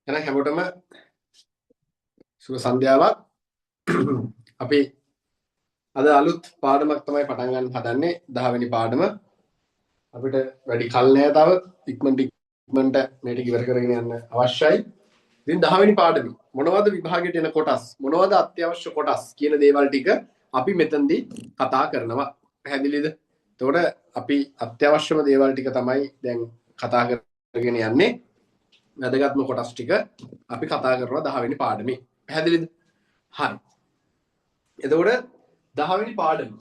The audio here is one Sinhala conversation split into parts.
එහෙනම් හැමෝටම සුබ සන්ධ්‍යාවක්. අපි අද අලුත් පාඩමක් තමයි පටන් ගන්න හදන්නේ 10 වෙනි පාඩම. අපිට වැඩි කල් නැහැ තව. ඉක්මනට මේ ටික ඉවර කරගෙන යන්න අවශ්‍යයි. ඉතින් 10 වෙනි පාඩමේ මොනවද විභාගයට එන කොටස්? මොනවද අත්‍යවශ්‍ය කොටස් කියන දේවල් ටික අපි මෙතනදී කතා කරනවා. පැහැදිලිද? එතකොට අපි අත්‍යවශ්‍යම දේවල් ටික තමයි දැන් කතා කරගෙන යන්නේ. වැදගත්ම කොටස් ටික අපි කතා කරනවා 10 වෙනි පාඩමේ. පැහැදිලිද? හරි. එතකොට 10 වෙනි පාඩම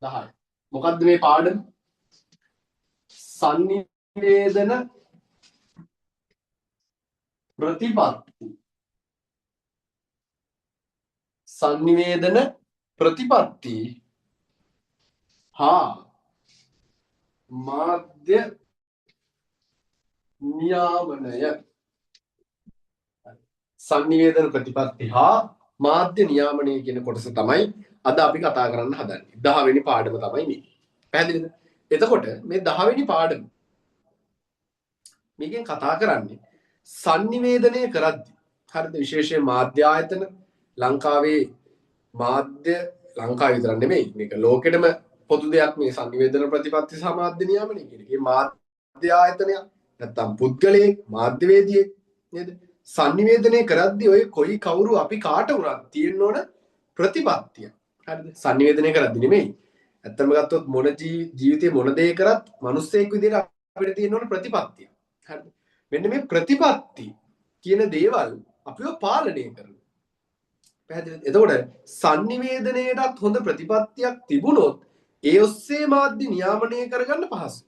10. මොකද්ද මේ පාඩම? සංනිවේදන ප්‍රතිපත්ති. සංනිවේදන ප්‍රතිපත්ති හා මාධ්‍ය නියාමනය. සංනිවේදන ප්‍රතිපත්ති හා මාධ්‍ය නියාමනය කියන කොටස තමයි අද අපි කතා කරන්න හදන්නේ. 10 වෙනි පාඩම තමයි මේ. පැහැදිලිද? එතකොට මේ 10 වෙනි පාඩම මේකෙන් කතා කරන්නේ සංනිවේදනය කරද්දී. හරිද? විශේෂයෙන් මාධ්‍ය ආයතන ලංකාවේ මාධ්‍ය ලංකාවේ විතර නෙමෙයි මේක ලෝකෙටම පොදු දෙයක් මේ සංනිවේදන ප්‍රතිපත්ති සහ මාධ්‍ය නියාමනය කියන එක. මේ මාධ්‍ය ආයතනය නැත්තම් පුද්ගලයෙක් මාධ්‍යවේදියෙක් නේද? සංනිවේදනය කරද්දී ඔය කොයි කවුරු අපි කාට වුණත් තියෙන්න ඕන ප්‍රතිපත්තිය. හරිද? සංනිවේදනය කරද්දී නෙමෙයි. ඇත්තම ගත්තොත් මොන ජීවිතේ මොන දේ කරත් මිනිස්සෙක් විදිහට අපිට තියෙන්න ඕන ප්‍රතිපත්තිය. හරිද? මෙන්න මේ ප්‍රතිපත්ති කියන දේවල් අපිව පාලනය කරනවා. පැහැදිලිද? එතකොට සංනිවේදනයටත් හොඳ ප්‍රතිපත්තියක් තිබුණොත් ඒ ඔස්සේ මාධ්‍ය නියාමනය කරගන්න පහසුයි.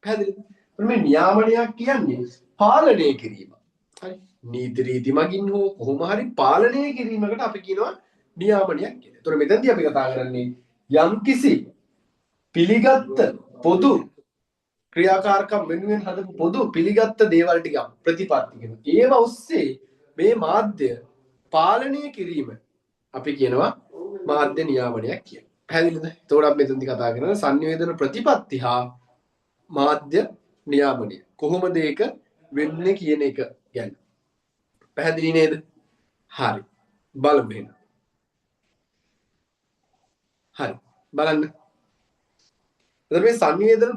පැහැදිලිද? මේ නියාමනයක් කියන්නේ පාලනය කිරීම. හරි? නීති රීති මගින් හෝ කොහොම හරි පාලනය කිරීමකට අපි කියනවා නියාමනයක් කියලා. එතකොට මෙතනදී අපි කතා කරන්නේ යම්කිසි පිළිගත් පොදු ක්‍රියාකාරකම් වෙනුවෙන් හදපු පොදු පිළිගත් දේවල් ටික ප්‍රතිපත්ති කියනවා. ඒව ඔස්සේ මේ මාධ්‍ය පාලනය කිරීම අපි කියනවා මාධ්‍ය නියාමනයක් කියලා. පැහැදිලිද? එතකොට අපි මෙතනදී කතා කරන සංනිවේදන ප්‍රතිපත්ති හා මාධ්‍ය නියාමනය. කොහොමද ඒක වෙන්නේ කියන එක ගැන. පැහැදිලි නේද? හරි. බලමු එහෙනම්. හරි. බලන්න. එතකොට මේ සංනිවේදන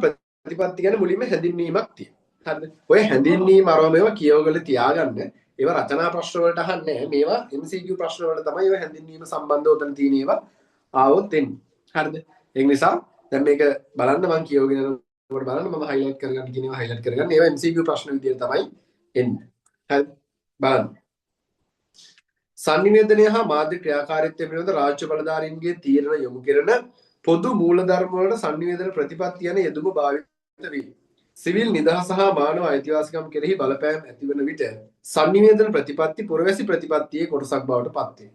ප්‍රතිපත්ති ගැන මුලින්ම හැඳින්වීමක් තියෙනවා. හරිද? ඔය හැඳින්වීම අරම මේවා කියවගල තියාගන්න. ඒවා රචනා ප්‍රශ්න වලට අහන්නේ නැහැ. මේවා MCQ ප්‍රශ්න වලට තමයි ඔය හැඳින්වීම සම්බන්ධව උතන තියෙන ඒවා ආවොත් එන්නේ. හරිද? ඒ නිසා දැන් මේක බලන්න මම කියවගෙන යනකොට බලන්න මම highlight කරගන්න කියන ඒවා highlight කරගන්න. ඒවා MCQ ප්‍රශ්න විදියට තමයි එන්නේ. හරිද? බලන්න. සංනිවේදනය හා මාධ්‍ය ක්‍රියාකාරීත්වය පිළිබඳ රාජ්‍ය බලධාරීන්ගේ තීරණ යොමු කරන පොදු මූලධර්ම වලට සංනිවේදන ප්‍රතිපත්ති යන යෙදුම භාවිත වේ. සිවිල් නිදහස හා මානව අයිතිවාසිකම් කෙරෙහි බලපෑම් ඇතිවන විට සංනිවේදන ප්‍රතිපත්ති පුරවැසි ප්‍රතිපත්තියේ කොටසක් බවට පත් වේ.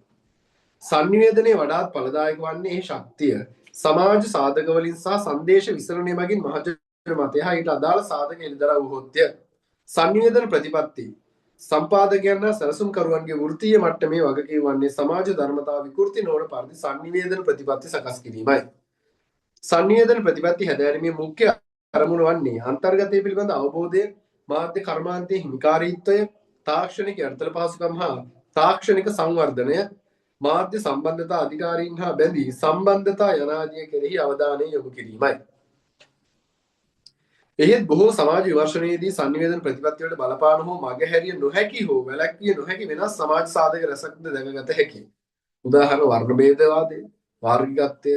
සංනිවේදනයේ වඩාත් ඵලදායක වන්නේ එහි ශක්තිය සමාජ සාධක වලින් සහ සංදේශ විසරණය මගින් මහජන මතය හා ඊට අදාළ සාධක එළිදරව් වූහොත්ය. සංනිවේදන ප්‍රතිපත්ති සම්පාදකයන් හා සැලසුම්කරුවන්ගේ වෘත්තීය මට්ටමේ වගකීම් වන්නේ සමාජ ධර්මතාව විකෘති නොවන පරිදි සංනිවේදන ප්‍රතිපත්ති සකස් කිරීමයි. සංනිවේදන ප්‍රතිපත්ති හැදෑරීමේ මුඛ්‍ය අරමුණ වන්නේ අන්තර්ගතය පිළිබඳ අවබෝධය, මාධ්‍ය කර්මාන්තයේ හිමිකාරීත්වය, තාක්ෂණික යටිතල පහසුකම් හා තාක්ෂණික සංවර්ධනය, මාධ්‍ය සම්බන්ධතා අධිකාරීන් හා බැඳී සම්බන්ධතා යනාදිය කෙරෙහි අවධානය යොමු කිරීමයි. එහෙත් බොහෝ සමාජ විමර්ශනයේදී සංනිවේදන ප්‍රතිපත්ති වලට බලපාන හෝ මගහැරිය නොහැකි හෝ වැළැක්විය නොහැකි වෙනස් සමාජ සාධක රැසක්ද දැකගත හැකියි. උදාහරණ වර්ණ භේදවාදය, වාර්ගිකත්වය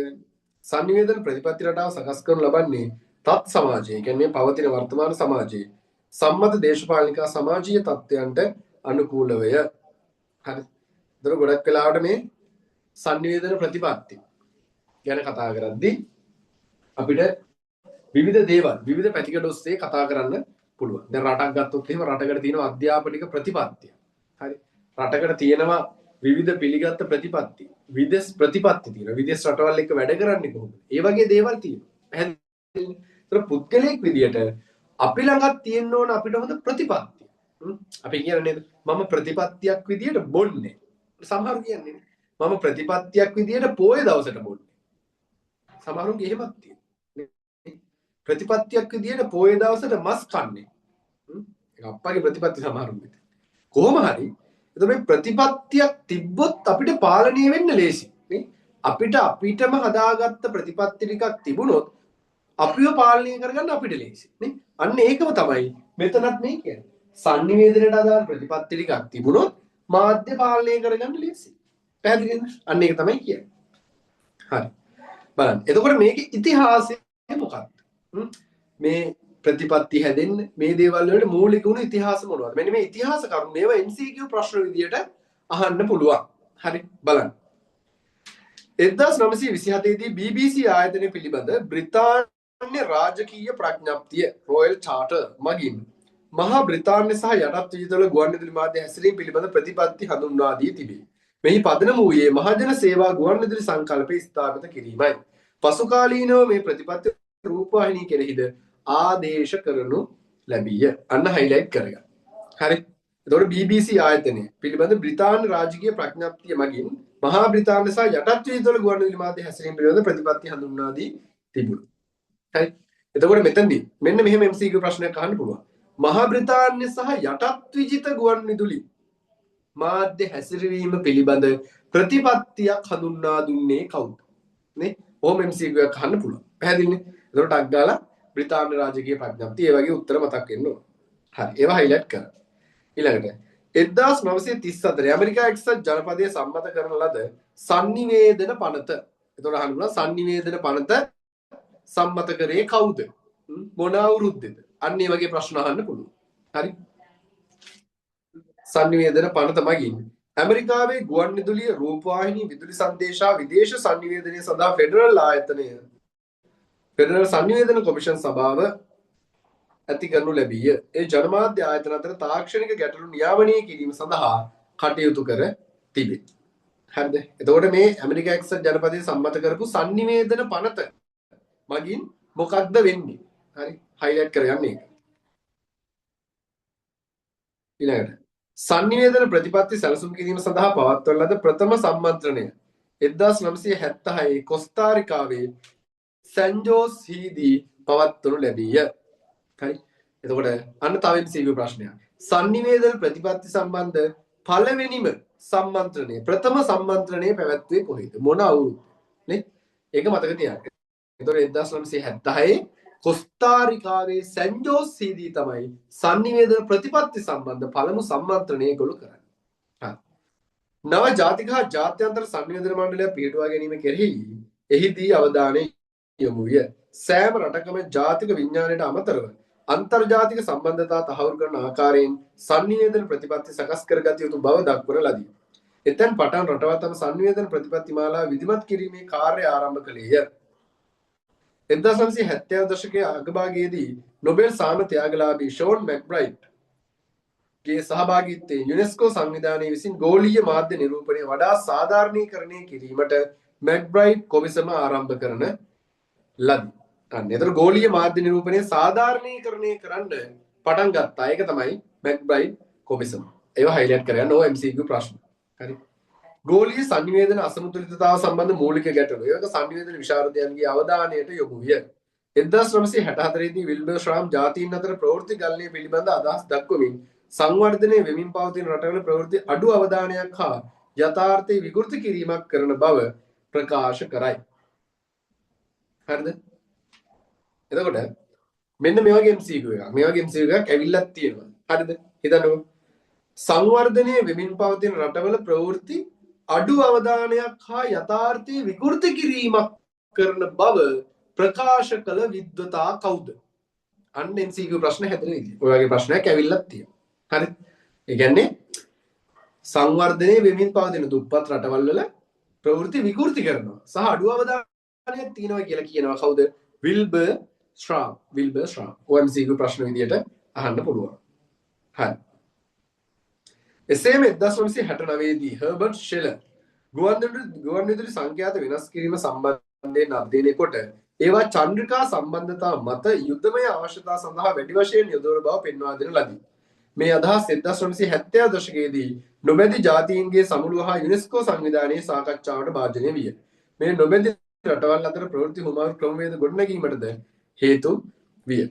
සංනිවේදන ප්‍රතිපත්ති රටාව සකස් කරනු ලබන්නේ තත් සමාජයේ කියන්නේ පවතින වර්තමාන සමාජයේ සම්මත දේශපාලනික සමාජීය තත්ත්වයන්ට අනුකූලවය. හරි. ඒතර ගොඩක් වෙලාවට මේ සංනිවේදන ප්‍රතිපත්ති ගැන කතා කරද්දී අපිට විවිධ දේවල් විවිධ පැතිකඩ ඔස්සේ කතා කරන්න පුළුවන්. දැන් රටක් ගත්තොත් එහෙම රටකට තියෙන අධ්‍යාපනික ප්‍රතිපත්තිය. හරි. රටකට තියෙනවා විවිධ පිළිගත් ප්‍රතිපත්ති. විදේශ ප්‍රතිපත්ති තියෙනවා. විදේශ රටවල් එක්ක වැඩ කරන්නේ කොහොමද? ඒ වගේ දේවල් තියෙනවා. ඒතර පුද්ගලයෙක් විදියට අපි ළඟත් තියෙන්න ඕන අපිට හොඳ ප්‍රතිපත්තිය. අපි කියන්නේ නේද? මම ප්‍රතිපත්තියක් විදියට බොන්නේ. සමහරු කියන්නේ මම ප්‍රතිපත්තියක් විදියට පොයේ දවසට බොන්නේ. සමහරුන්ගේ එහෙමත් තියෙනවා. ප්‍රතිපත්තියක් විදියට පොයේ දවසට මස් කන්නේ. අප්පගේ ප්‍රතිපත්ති සමහරුන් විතර. කොහොම හරි එතකොට මේ ප්‍රතිපත්තියක් තිබ්බොත් අපිට පාලනය වෙන්න ලේසි නේ. අපිටම හදාගත්ත ප්‍රතිපත්ති ටිකක් තිබුණොත් අපිව පාලනය කරගන්න අපිට ලේසි නේ. අන්න ඒකම තමයි මෙතනත් මේ කියන්නේ. sannivedanයට අදාළ ප්‍රතිපත්ති ටිකක් තිබුණොත් මාධ්‍ය පාලනය කරගන්න ලේසි. පැහැදිලිද? අන්න ඒක තමයි කියන්නේ. හරි. බලන්න. එතකොට මේකේ ඉතිහාසය මොකක්ද? මේ ප්‍රතිපත්ති හැදෙන්න මේ දේවල් වලට මූලික වුණු ඉතිහාස මොනවද? මෙන්න මේ ඉතිහාස කරුණු මේවා MCQ ප්‍රශ්න විදියට අහන්න පුළුවන්. හරි බලන්න. 1927 දී BBC ආයතනය පිළිබඳ බ්‍රිතාන්‍ය රාජකීය ප්‍රඥප්තිය රොයල් චාර්ටර් මගින් මහා බ්‍රිතාන්‍ය සහ යටත් විජිතවල ගුවන්විදුලි මාධ්‍ය හැසිරීම පිළිබඳ ප්‍රතිපත්ති හඳුන්වා දී තිබේ. මෙහි පදනම වූයේ මහජන සේවා ගුවන්විදුලි සංකල්පය ස්ථාපිත කිරීමයි. පසු කාලීනව මේ ප්‍රතිපත්ති රූපවාහිනී කෙරෙහිද ආදේශ කරනු ලැබීය. අන්න හයිලයිට් කරගන්න. හරි. එතකොට BBC ආයතනය පිළිබඳ බ්‍රිතාන්‍ය රාජකීය ප්‍රඥප්තිය මගින් මහා බ්‍රිතාන්‍ය සහ යටත් විජිතවල ගුවන්විදුලි මාධ්‍ය හැසිරීම පිළිබඳ ප්‍රතිපත්ති හඳුන්වා දී තිබුණා. හරි. එතකොට මෙතනදී මෙන්න මෙහෙම MCQ ප්‍රශ්නයක් අහන්න පුළුවන්. මහා බ්‍රිතාන්‍ය සහ යටත් විජිත ගුවන්විදුලි මාධ්‍ය හැසිරවීම පිළිබඳ ප්‍රතිපත්තියක් හඳුන්වා දුන්නේ කවුද? නේ? ඔහොම MCQ එකක් අහන්න පුළුවන්. පැහැදිලිනේ? එතකොට ටක් ගාලා බ්‍රිතාන්‍ය රාජකීය ප්‍රඥප්තිය ඒ වගේ උත්තර මතක් වෙන්න ඕන. හරි. ඒවා හයිලයිට් කරන්න. ඊළඟට 1934 ඇමරිකා එක්සත් ජනපදයේ සම්මත කරන ලද sannivedana පනත. එතකොට අහන්න sannivedana පනත සම්මත කරේ කවුද? මොන අවුරුද්දේද? අන්න ඒ වගේ ප්‍රශ්න අහන්න පුළුවන්. හරි. sannivedana පනත මගින් ඇමරිකාවේ ගුවන්විදුලිය රූපවාහිනී විදුලි සංදේශා විදේශ sannivedanaya සඳහා ෆෙඩරල් ආයතනය ෆෙඩරල් sannivedana කොමිෂන් සභාව ඇති කරනු ලැබීය. ඒ ජනමාධ්‍ය ආයතන අතර තාක්ෂණික ගැටලු නියාමනය කිරීම සඳහා කටයුතු කර තිබේ. හරිද? එතකොට මේ ඇමරිකා එක්සත් ජනපදයේ සම්මත කරපු sannivedana පනත මගින් මොකක්ද වෙන්නේ? හරි. හයිලයිට් කරගන්න ඒක. ඊළඟට sannivedana ප්‍රතිපත්ති සැලසුම් කිරීම සඳහා පවත්වන ලද ප්‍රථම සම්මන්ත්‍රණය 1976 කොස්තාරිකාවේ සැන් ජෝස් හිදී පවත්වනු ලැබීය. හරි. එතකොට අන්න තව MCQ ප්‍රශ්නයක්. sannivedana ප්‍රතිපත්ති සම්බන්ධ පළවෙනිම සම්මන්ත්‍රණය ප්‍රථම සම්මන්ත්‍රණය පැවැත්වුවේ කොහේද? මොන අවුරුද්ද? නේ? ඒක මතක තියාගන්න. එතකොට 1976 කොස්තාරිකාවේ සැන් ජෝස් හිදී තමයි sannivedana ප්‍රතිපත්ති සම්බන්ධ පළමු සම්මන්ත්‍රණය ඒගොල්ලෝ කරන්නේ. හරි. නව ජාතික හා ජාත්‍යන්තර sannivedana මණ්ඩලය පිළිටුවා ගැනීම කෙරෙහි එහිදී අවධානය යොමු විය. සෑම රටකම ජාතික විඥාණයට අමතරව අන්තර්ජාතික සම්බන්ධතා තහවුරු කරන ආකාරයෙන් sannivedana ප්‍රතිපත්ති සකස් කරගත යුතු බව දක්වන ලදී. එතෙන් පටන් රටවල් තම sannivedana ප්‍රතිපත්ති මාලාව විධිමත් කිරීමේ කාර්යය ආරම්භ කළේය. 1970 දශකයේ අගභාගයේදී නොබෙල් සාම ත්‍යාගලාභී ෂෝන් මැක්බ්‍රයිට් ගේ සහභාගීත්වයෙන් යුනෙස්කෝ සංවිධානය විසින් ගෝලීය මාධ්‍ය නිරූපණය වඩා සාධාරණීකරණය කිරීමට මැක්බ්‍රයිට් කොමිසම ආරම්භ කරන ලදී. අන්න ඒතර ගෝලීය මාධ්‍ය නිරූපණය සාධාරණීකරණය කරන්න පටන් ගත්තා. ඒක තමයි මැක්බ්‍රයිට් කොමිසම. ඒවා හයිලයිට් කරගන්න ඕ MCQ ප්‍රශ්න. හරි. ගෝලීය sannivedana අසමතුලිතතාව සම්බන්ධ මූලික ගැටලු. ඒක sannivedana විශාරදයන්ගේ අවධානයට යොමු විය. 1964 දී විල්බර් ශ්‍රාම් ජාතීන් අතර ප්‍රවෘත්ති ගලණය පිළිබඳ අදහස් දක්වමින් සංවර්ධනයේ වෙමින් පවතින රටවල ප්‍රවෘත්ති අඩු අවධානයක් හා යථාර්ථයේ විකෘති කිරීමක් කරන බව ප්‍රකාශ කරයි. හරිද? එතකොට මෙන්න මේ වගේ MCQ එකක්. මේ වගේ MCQ එකක් ඇවිල්ලා තියෙනවා. හරිද? හිතන්නකෝ. සංවර්ධනයේ වෙමින් පවතින රටවල ප්‍රවෘත්ති අඩු අවධානයක් හා යථාර්ථයේ විකෘති කිරීමක් කරන බව ප්‍රකාශ කළ විද්වතා කවුද? අන්න MCQ ප්‍රශ්න හැදෙන විදිය. ඔය වගේ ප්‍රශ්නයක් ඇවිල්ලා තියෙනවා. හරි. ඒ කියන්නේ සංවර්ධනයේ වෙමින් පවතින දුප්පත් රටවල් වල ප්‍රවෘත්ති විකෘති කරනවා සහ අඩු අවධානයක් තියෙනවා කියලා කියනවා කවුද? විල්බර් ශ්‍රාම්. විල්බර් ශ්‍රාම්. OMCQ ප්‍රශ්න විදියට අහන්න පුළුවන්. හරි. එසේම 1969 දී හර්බර්ට් ෂෙලර් ගුවන්විදුලි සංඛ්‍යාත වෙනස් කිරීම සම්බන්ධයෙන් අධ්‍යයනය කොට ඒවා චන්ද්‍රිකා සම්බන්ධතා මත යුද්ධමය අවශ්‍යතා සඳහා වැඩි වශයෙන් යොදවන බව පෙන්වා දෙන ලදී. මේ අදහස් 1970 දශකයේදී නොබැඳි ජාතීන්ගේ සමුළුව හා යුනෙස්කෝ සංවිධානයේ සාකච්ඡාවට භාජනය විය. මේ නොබැඳි රටවල් අතර ප්‍රවෘත්ති හුවමාරු ක්‍රමවේද ගොඩනැගීමටද හේතු විය.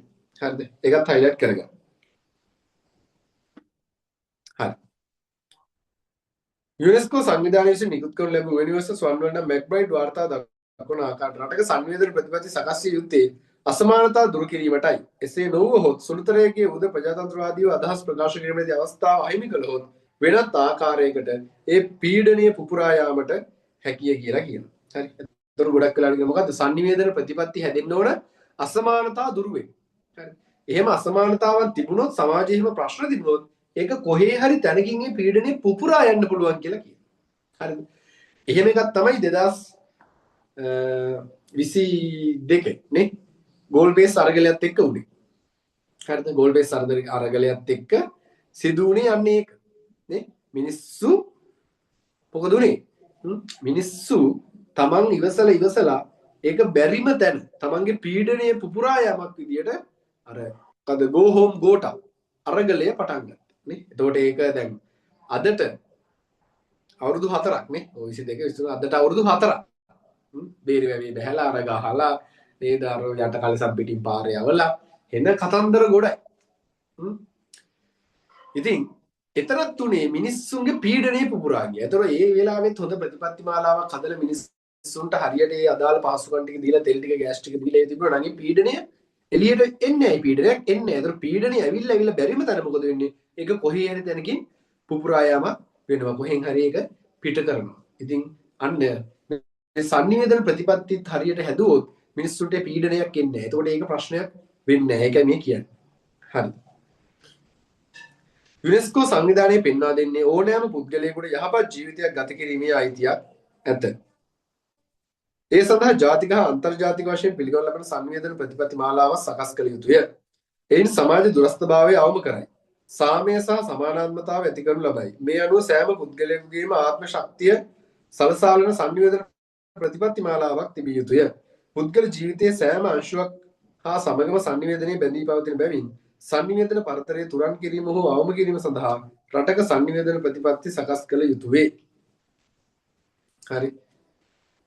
හරිද? ඒකත් හයිලයිට් කරගන්න. යුනෙස්කෝ සංවිධානය විසින් නිකුත් කරනු ලැබූ යුනිවර්සල් ස්වන් වර්ණ මැක්බ්‍රයිඩ් වාර්තා දක්වන ආකාරයට රටක සංවේදන ප්‍රතිපත්ති සකස් විය යුත්තේ අසමානතා දුරු කිරීමටයි. එසේ නොවුවහොත් සුළුතරයේගේ උද ප්‍රජාතන්ත්‍රවාදීව අදහස් ප්‍රකාශ කිරීමේදී අවස්ථාව අහිමි කළහොත් වෙනත් ආකාරයකට ඒ පීඩනය පුපුරා යාමට හැකිය කියලා කියනවා. හරි. ඒතර ගොඩක් වෙලාවට කියනවා මොකද්ද? සංනිවේදන ප්‍රතිපත්ති හැදෙන්න ඕන අසමානතා දුරු වෙන්න. හරි. එහෙම අසමානතාවන් තිබුණොත් සමාජයේ එහෙම ප්‍රශ්න තිබුණොත් ඒක කොහේ හරි තැනකින් මේ පීඩනය පුපුරා යන්න පුළුවන් කියලා කියනවා. හරිද? එහෙම එකක් තමයි 2022 නේ ගෝල් බේස් අරගලයත් එක්ක උනේ. හරිද? ගෝල් බේස් අරගලයත් එක්ක සිදු වුණේ යන්නේ ඒක. නේ? මිනිස්සු මොකද උනේ? මිනිස්සු තමන් ඉවසලා ඒක බැරිම තැන තමන්ගේ පීඩනය පුපුරා යamak විදියට අර මොකද go home go to අරගලය පටන් ගත්තා. නේ? එතකොට ඒක දැන් අදට අවුරුදු 4ක් නේ. ඔය 22 23 අදට අවුරුදු 4ක්. බේරි වැවේ බහැලා අර ගහලා නේද අර යට කලසම් පිටින් පාරේ යවලා එන කතන්දර ගොඩයි. ඉතින් එතරම් තුනේ මිනිස්සුන්ගේ පීඩනය පුපුරා ගියා. ඒතර ඒ වෙලාවෙත් හොඳ ප්‍රතිපත්ති මාලාවක් හදලා මිනිස්සුන්ට හරියට ඒ අදාළ පහසුකම් ටික දීලා තෙල් ටික ගෑස් ටික දීලා තිබුණා නම් පීඩනය එළියට එන්නේ නැහැ. පීඩනයක් එන්නේ නැහැ. ඒතර පීඩනය ඇවිල්ලා බැරිම තැන මොකද වෙන්නේ? ඒක කොහේ හරි තැනකින් පුපුරා යාම වෙනවා. කොහෙන් හරි ඒක පිට කරනවා. ඉතින් අන්න මේ සංනිවේදන ප්‍රතිපත්තිත් හරියට හැදුවොත් මිනිස්සුන්ට පීඩනයක් එන්නේ නැහැ. එතකොට ඒක ප්‍රශ්නයක් වෙන්නේ නැහැ. ඒකයි මේ කියන්නේ. හරි. යුනෙස්කෝ සංවිධානයේ පෙන්වා දෙන්නේ ඕනෑම පුද්ගලයෙකුට යහපත් ජීවිතයක් ගත කිරීමේ අයිතියක් ඇත. ඒ සඳහා ජාතික හා අන්තර්ජාතික වශයෙන් පිළිගනු ලබන සංවේදන ප්‍රතිපත්ති මාලාවක් සකස් කළ යුතුය. එයින් සමාජ දුරස්ථභාවය අවම කරයි. සාමය සහ සමානාත්මතාව ඇති කරනු ලබයි. මේ අනුව සෑම පුද්ගලයෙකුගේම ආත්ම ශක්තිය සලසාලන සංවේදන ප්‍රතිපත්ති මාලාවක් තිබිය යුතුය. පුද්ගල ජීවිතයේ සෑම අංශුවක් හා සමගම සංවේදනයේ බැඳී පවතින බැවින් සංවේදන පරතරය තුරන් කිරීම හෝ අවම කිරීම සඳහා රටක සංවේදන ප්‍රතිපත්ති සකස් කළ යුතුය වේ. හරි.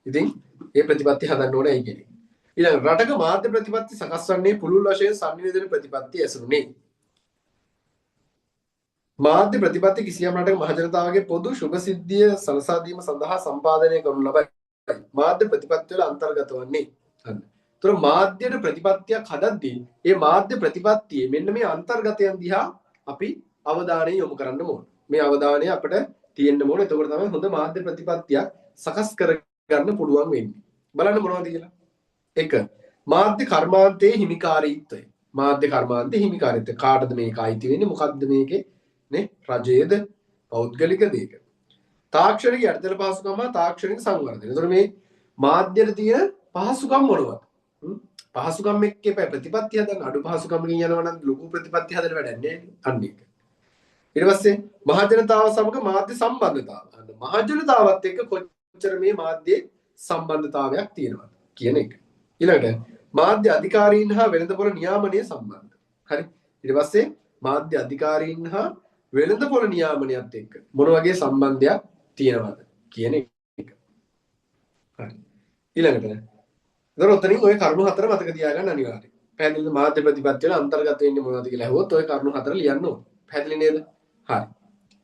ඉතින් මේ ප්‍රතිපත්ති හදන්න ඕනේ ඒ කියන්නේ. ඊළඟ රටක මාධ්‍ය ප්‍රතිපත්ති සකස් වන්නේ පුළුල් වශයෙන් සංවේදන ප්‍රතිපත්ති ඇසුරුනේ. මාධ්‍ය ප්‍රතිපත්ති කිසියම් රටක මහජනතාවගේ පොදු ශුභ සිද්ධිය සලසා දීම සඳහා සම්පාදනය කරනු ලබයි. මාධ්‍ය ප්‍රතිපත්ති වල අන්තර්ගත වන්නේ. හරි. ඒතර මාධ්‍යයට ප්‍රතිපත්තියක් හදද්දී මේ මාධ්‍ය ප්‍රතිපත්තියේ මෙන්න මේ අන්තර්ගතයන් දිහා අපි අවධානය යොමු කරන්න ඕන. මේ අවධානය අපිට තියෙන්න ඕන. එතකොට තමයි හොඳ මාධ්‍ය ප්‍රතිපත්තියක් සකස් කරගන්න පුළුවන් වෙන්නේ. බලන්න මොනවද කියලා. 1. මාධ්‍ය කර්මාන්තයේ හිමිකාරීත්වය. මාධ්‍ය කර්මාන්තයේ හිමිකාරීත්වය. කාටද මේක අයිති වෙන්නේ? මොකද්ද මේකේ? නේ? රජයේද? පෞද්ගලික දෙයක. තාක්ෂණික යටිතල පහසුකම් හා තාක්ෂණික සංවර්ධනය. ඒතර මේ මාධ්‍යයට තියෙන පහසුකම් මොනවද? පහසුකම් එක්ක ප්‍රතිපත්ති හදන්න අඩු පහසුකම්කින් යනවා නම් ලොකු ප්‍රතිපත්ති හදන්න වැඩක් නැහැ. අන්න ඒක. ඊට පස්සේ මහජනතාව සමග මාධ්‍ය සම්බන්ධතාව. මහජනතාවත් එක්ක කොච්චර මේ මාධ්‍යයේ සම්බන්ධතාවයක් තියෙනවද කියන එක. ඊළඟට මාධ්‍ය අධිකාරීන් හා වෙළඳපොළ නියාමනය සම්බන්ධ. හරි. ඊට පස්සේ මාධ්‍ය අධිකාරීන් හා වෙළඳපොළ නියාමනයත් එක්ක මොන වගේ සම්බන්ධයක් තියෙනවද කියන එක. හරි. ඊළඟට ඒතර ඔතනින් ওই කරුණු හතර මතක තියාගන්න අනිවාර්යයි. පැහැදිලිද? මාධ්‍ය ප්‍රතිපත්ති වල අන්තර්ගත වෙන්නේ මොනවද කියලා අහුවොත් ওই කරුණු හතර ලියන්න ඕන. පැහැදිලි නේද? හරි.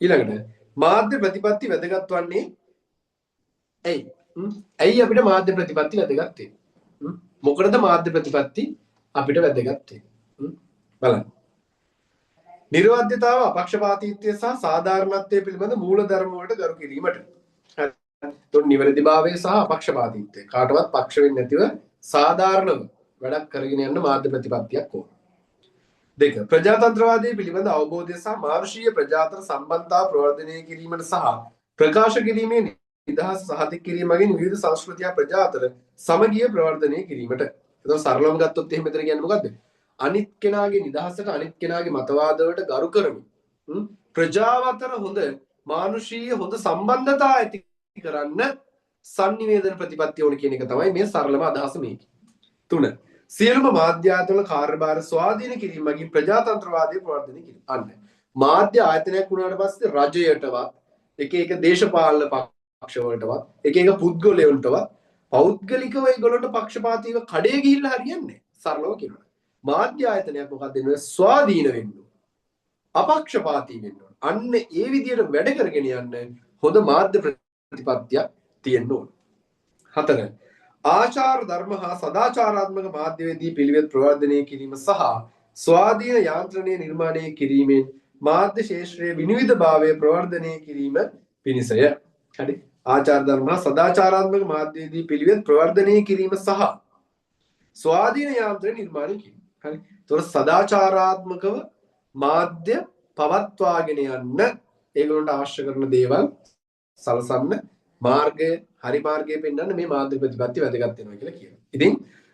ඊළඟට මාධ්‍ය ප්‍රතිපත්ති වැදගත් වන්නේ ඇයි? ඇයි අපිට මාධ්‍ය ප්‍රතිපත්ති වැදගත් වෙන්නේ? මොකටද මාධ්‍ය ප්‍රතිපත්ති අපිට වැදගත් වෙන්නේ? බලන්න. නිර්වද්‍යතාව, අපක්ෂපාතීත්වය සහ සාධාරණත්වය පිළිබඳ මූලධර්ම වලට ගරු කිරීමට. හරි. එතකොට නිවැරදිභාවය සහ අපක්ෂපාතීත්වය. කාටවත් පක්ෂ වෙන්නේ නැතිව සාධාරණව වැඩක් කරගෙන යන්න මාධ්‍ය ප්‍රතිපත්තියක් ඕන. 2. ප්‍රජාතන්ත්‍රවාදයේ පිළිබඳ අවබෝධය සහ මානුෂීය ප්‍රජාතන්ත්‍ර සම්බන්ධතාව ප්‍රවර්ධනය කිරීමට සහ ප්‍රකාශ කිරීමේ නිදහස සහතික කිරීම මගින් විවිධ සංස්කෘතිය ප්‍රජාතර සමගිය ප්‍රවර්ධනය කිරීමට. එතකොට සරලවම ගත්තොත් එහෙම මෙතන කියන්නේ මොකද්ද? අනිත් කෙනාගේ නිදහසට අනිත් කෙනාගේ මතවාදවලට ගරු කරමින් ප්‍රජාව අතර හොඳ මානුෂීය හොඳ සම්බන්ධතා ඇති කරන්න සංනිවේදන ප්‍රතිපත්තිය ඕන කියන එක තමයි මේ සරලම අදහස මේක. 3. සියලුම මාධ්‍ය ආයතන කාර්යභාර ස්වාධීන කිරීම මගින් ප්‍රජාතන්ත්‍රවාදය ප්‍රවර්ධනය කිරීම. අන්න මාධ්‍ය ආයතනයක් වුණාට පස්සේ රජයටවත් එක එක දේශපාලන පක්ෂවලටවත් එක එක පුද්ගලයන්ටවත් පෞද්ගලිකව ඒගොල්ලන්ට පක්ෂපාතීව කඩේ ගිහිල්ලා හරියන්නේ නැහැ. සරලව කියනවා. මාධ්‍ය ආයතනයක් මොකක්ද වෙන්නේ? ස්වාධීන වෙන්න ඕන. අපක්ෂපාතී වෙන්න ඕන. අන්න ඒ විදිහට වැඩ කරගෙන යන්න හොඳ මාධ්‍ය ප්‍රතිපත්තියක් තියෙන්න ඕන. 4. ආචාර ධර්ම හා සදාචාරාත්මක මාධ්‍යවේදී පිළිවෙත් ප්‍රවර්ධනය කිරීම සහ ස්වාධීන යාන්ත්‍රණය නිර්මාණය කිරීමෙන් මාධ්‍ය ශේෂ්ත්‍රයේ විනිවිදභාවය ප්‍රවර්ධනය කිරීම පිණිසය. හරි. ආචාර ධර්ම හා සදාචාරාත්මක මාධ්‍යවේදී පිළිවෙත් ප්‍රවර්ධනය කිරීම සහ ස්වාධීන යාන්ත්‍රණය නිර්මාණය කිරීම. හරි. ඒතොර සදාචාරාත්මකව මාධ්‍ය පවත්වාගෙන යන්න ඒගොල්ලන්ට අවශ්‍ය කරන දේවල් සලසන්න මාර්ගය හරි මාර්ගය පෙන්වන්න මේ මාධ්‍ය ප්‍රතිපත්ති වැදගත් වෙනවා කියලා කියනවා. ඉතින්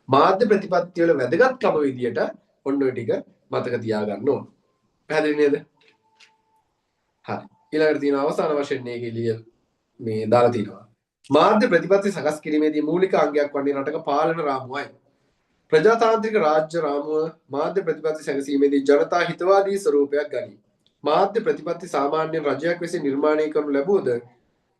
මාධ්‍ය ප්‍රතිපත්ති වල වැදගත්කම විදියට ඔන්න ඔය ටික මතක තියාගන්න ඕන. පැහැදිලි නේද? හරි. ඊළඟට තියෙන අවසාන වශයෙන් මේකේ මේ දාලා තිනවා. මාධ්‍ය ප්‍රතිපත්ති සකස් කිරීමේදී මූලික අංගයක් වන්නේ රටක පාලන රාමුවයි. ප්‍රජාතාන්ත්‍රික රාජ්‍ය රාමුව මාධ්‍ය ප්‍රතිපත්ති සැකසීමේදී ජනතා හිතවාදී ස්වරූපයක් ගනී. මාධ්‍ය ප්‍රතිපත්ති සාමාන්‍ය රජයක් විසින් නිර්මාණය කරනු ලැබුවද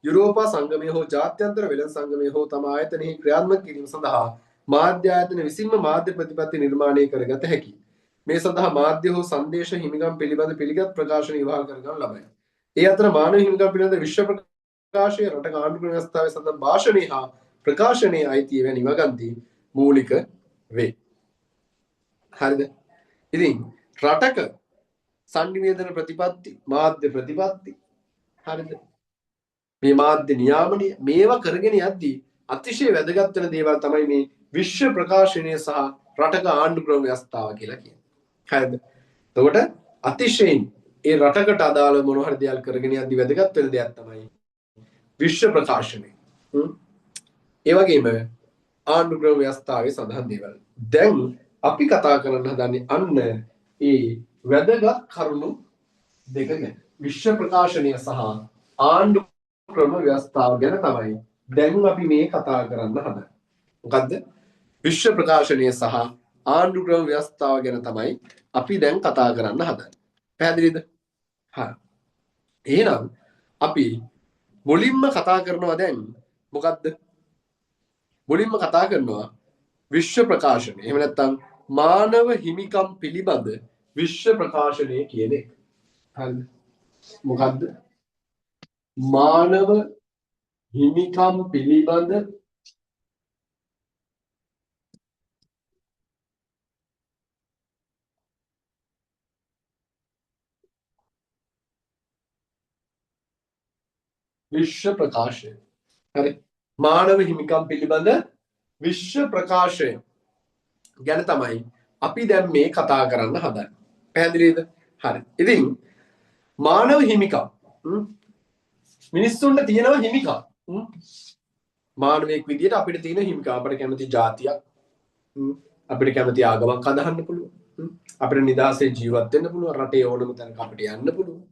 යුරෝපා සංගමය හෝ ජාත්‍යන්තර වෙළඳ සංගමය හෝ තම ආයතනයෙහි ක්‍රියාත්මක කිරීම සඳහා මාධ්‍ය ආයතන විසින්ම මාධ්‍ය ප්‍රතිපත්ති නිර්මාණය කරගත හැකියි. මේ සඳහා මාධ්‍ය හෝ සංදේශ හිමිකම් පිළිබඳ පිළිගත් ප්‍රකාශන ඉවහල් කරගනු ලබයි. ඒ අතර මානව හිමිකම් පිළිබඳ විශ්ව ප්‍රකාශය රටක ආණ්ඩුක්‍රම ව්‍යවස්ථාවේ සඳහන් භාෂණයේ හා ප්‍රකාශනයේ අයිතිය වැනි වගන්ති මූලික වේ. හරිද? ඉතින් රටක සංනිවේදන ප්‍රතිපත්ති මාධ්‍ය ප්‍රතිපත්ති හරිද? මේ මාධ්‍ය නියාමනය මේවා කරගෙන යද්දී අතිශය වැදගත් වෙන දේවල් තමයි මේ විශ්ව ප්‍රකාශනය සහ රටක ආණ්ඩුක්‍රම ව්‍යවස්ථාව කියලා කියන්නේ. හරිද? එතකොට අතිශයින් ඒ රටකට අදාළ මොන හරි දේවල් කරගෙන යද්දී වැදගත් වෙන දෙයක් තමයි විශ්ව ප්‍රකාශනය. ඒ වගේම ආණ්ඩුක්‍රම ව්‍යවස්ථාවේ සඳහන් දේවල්. දැන් අපි කතා කරන්න හදන්නේ අන්න ඒ වැදගත් කරුණු දෙක ගැන. විශ්ව ප්‍රකාශනය සහ ආණ්ඩුක්‍රම ව්‍යවස්ථාව ගැන තමයි දැන් අපි මේ කතා කරන්න හදන්නේ. මොකද්ද? විශ්ව ප්‍රකාශනය සහ ආණ්ඩුක්‍රම ව්‍යවස්ථාව ගැන තමයි අපි දැන් කතා කරන්න හදන්නේ. පැහැදිලිද? හරි. එහෙනම් අපි මුලින්ම කතා කරනවා දැන් මොකද්ද? මුලින්ම කතා කරනවා විශ්ව ප්‍රකාශනය. එහෙම නැත්නම් මානව හිමිකම් පිළිබඳ විශ්ව ප්‍රකාශනය කියන එක. හරිද? මොකද්ද? මානව හිමිකම් පිළිබඳ විශ්ව ප්‍රකාශය. හරි. මානව හිමිකම් පිළිබඳ විශ්ව ප්‍රකාශය ගැන තමයි අපි දැන් මේ කතා කරන්න හදන්නේ. පැහැදිලිද? හරි. ඉතින් මානව හිමිකම් මිනිස්සුන්ට තියෙනවා හිමිකම්. මානවයෙක් විදියට අපිට තියෙන හිමිකම් අපිට කැමති ජාතියක් අපිට කැමති ආගමක් අදහන්න පුළුවන්. අපිට නිදහසේ ජීවත් වෙන්න පුළුවන්. රටේ ඕනම තැනක අපිට යන්න පුළුවන්.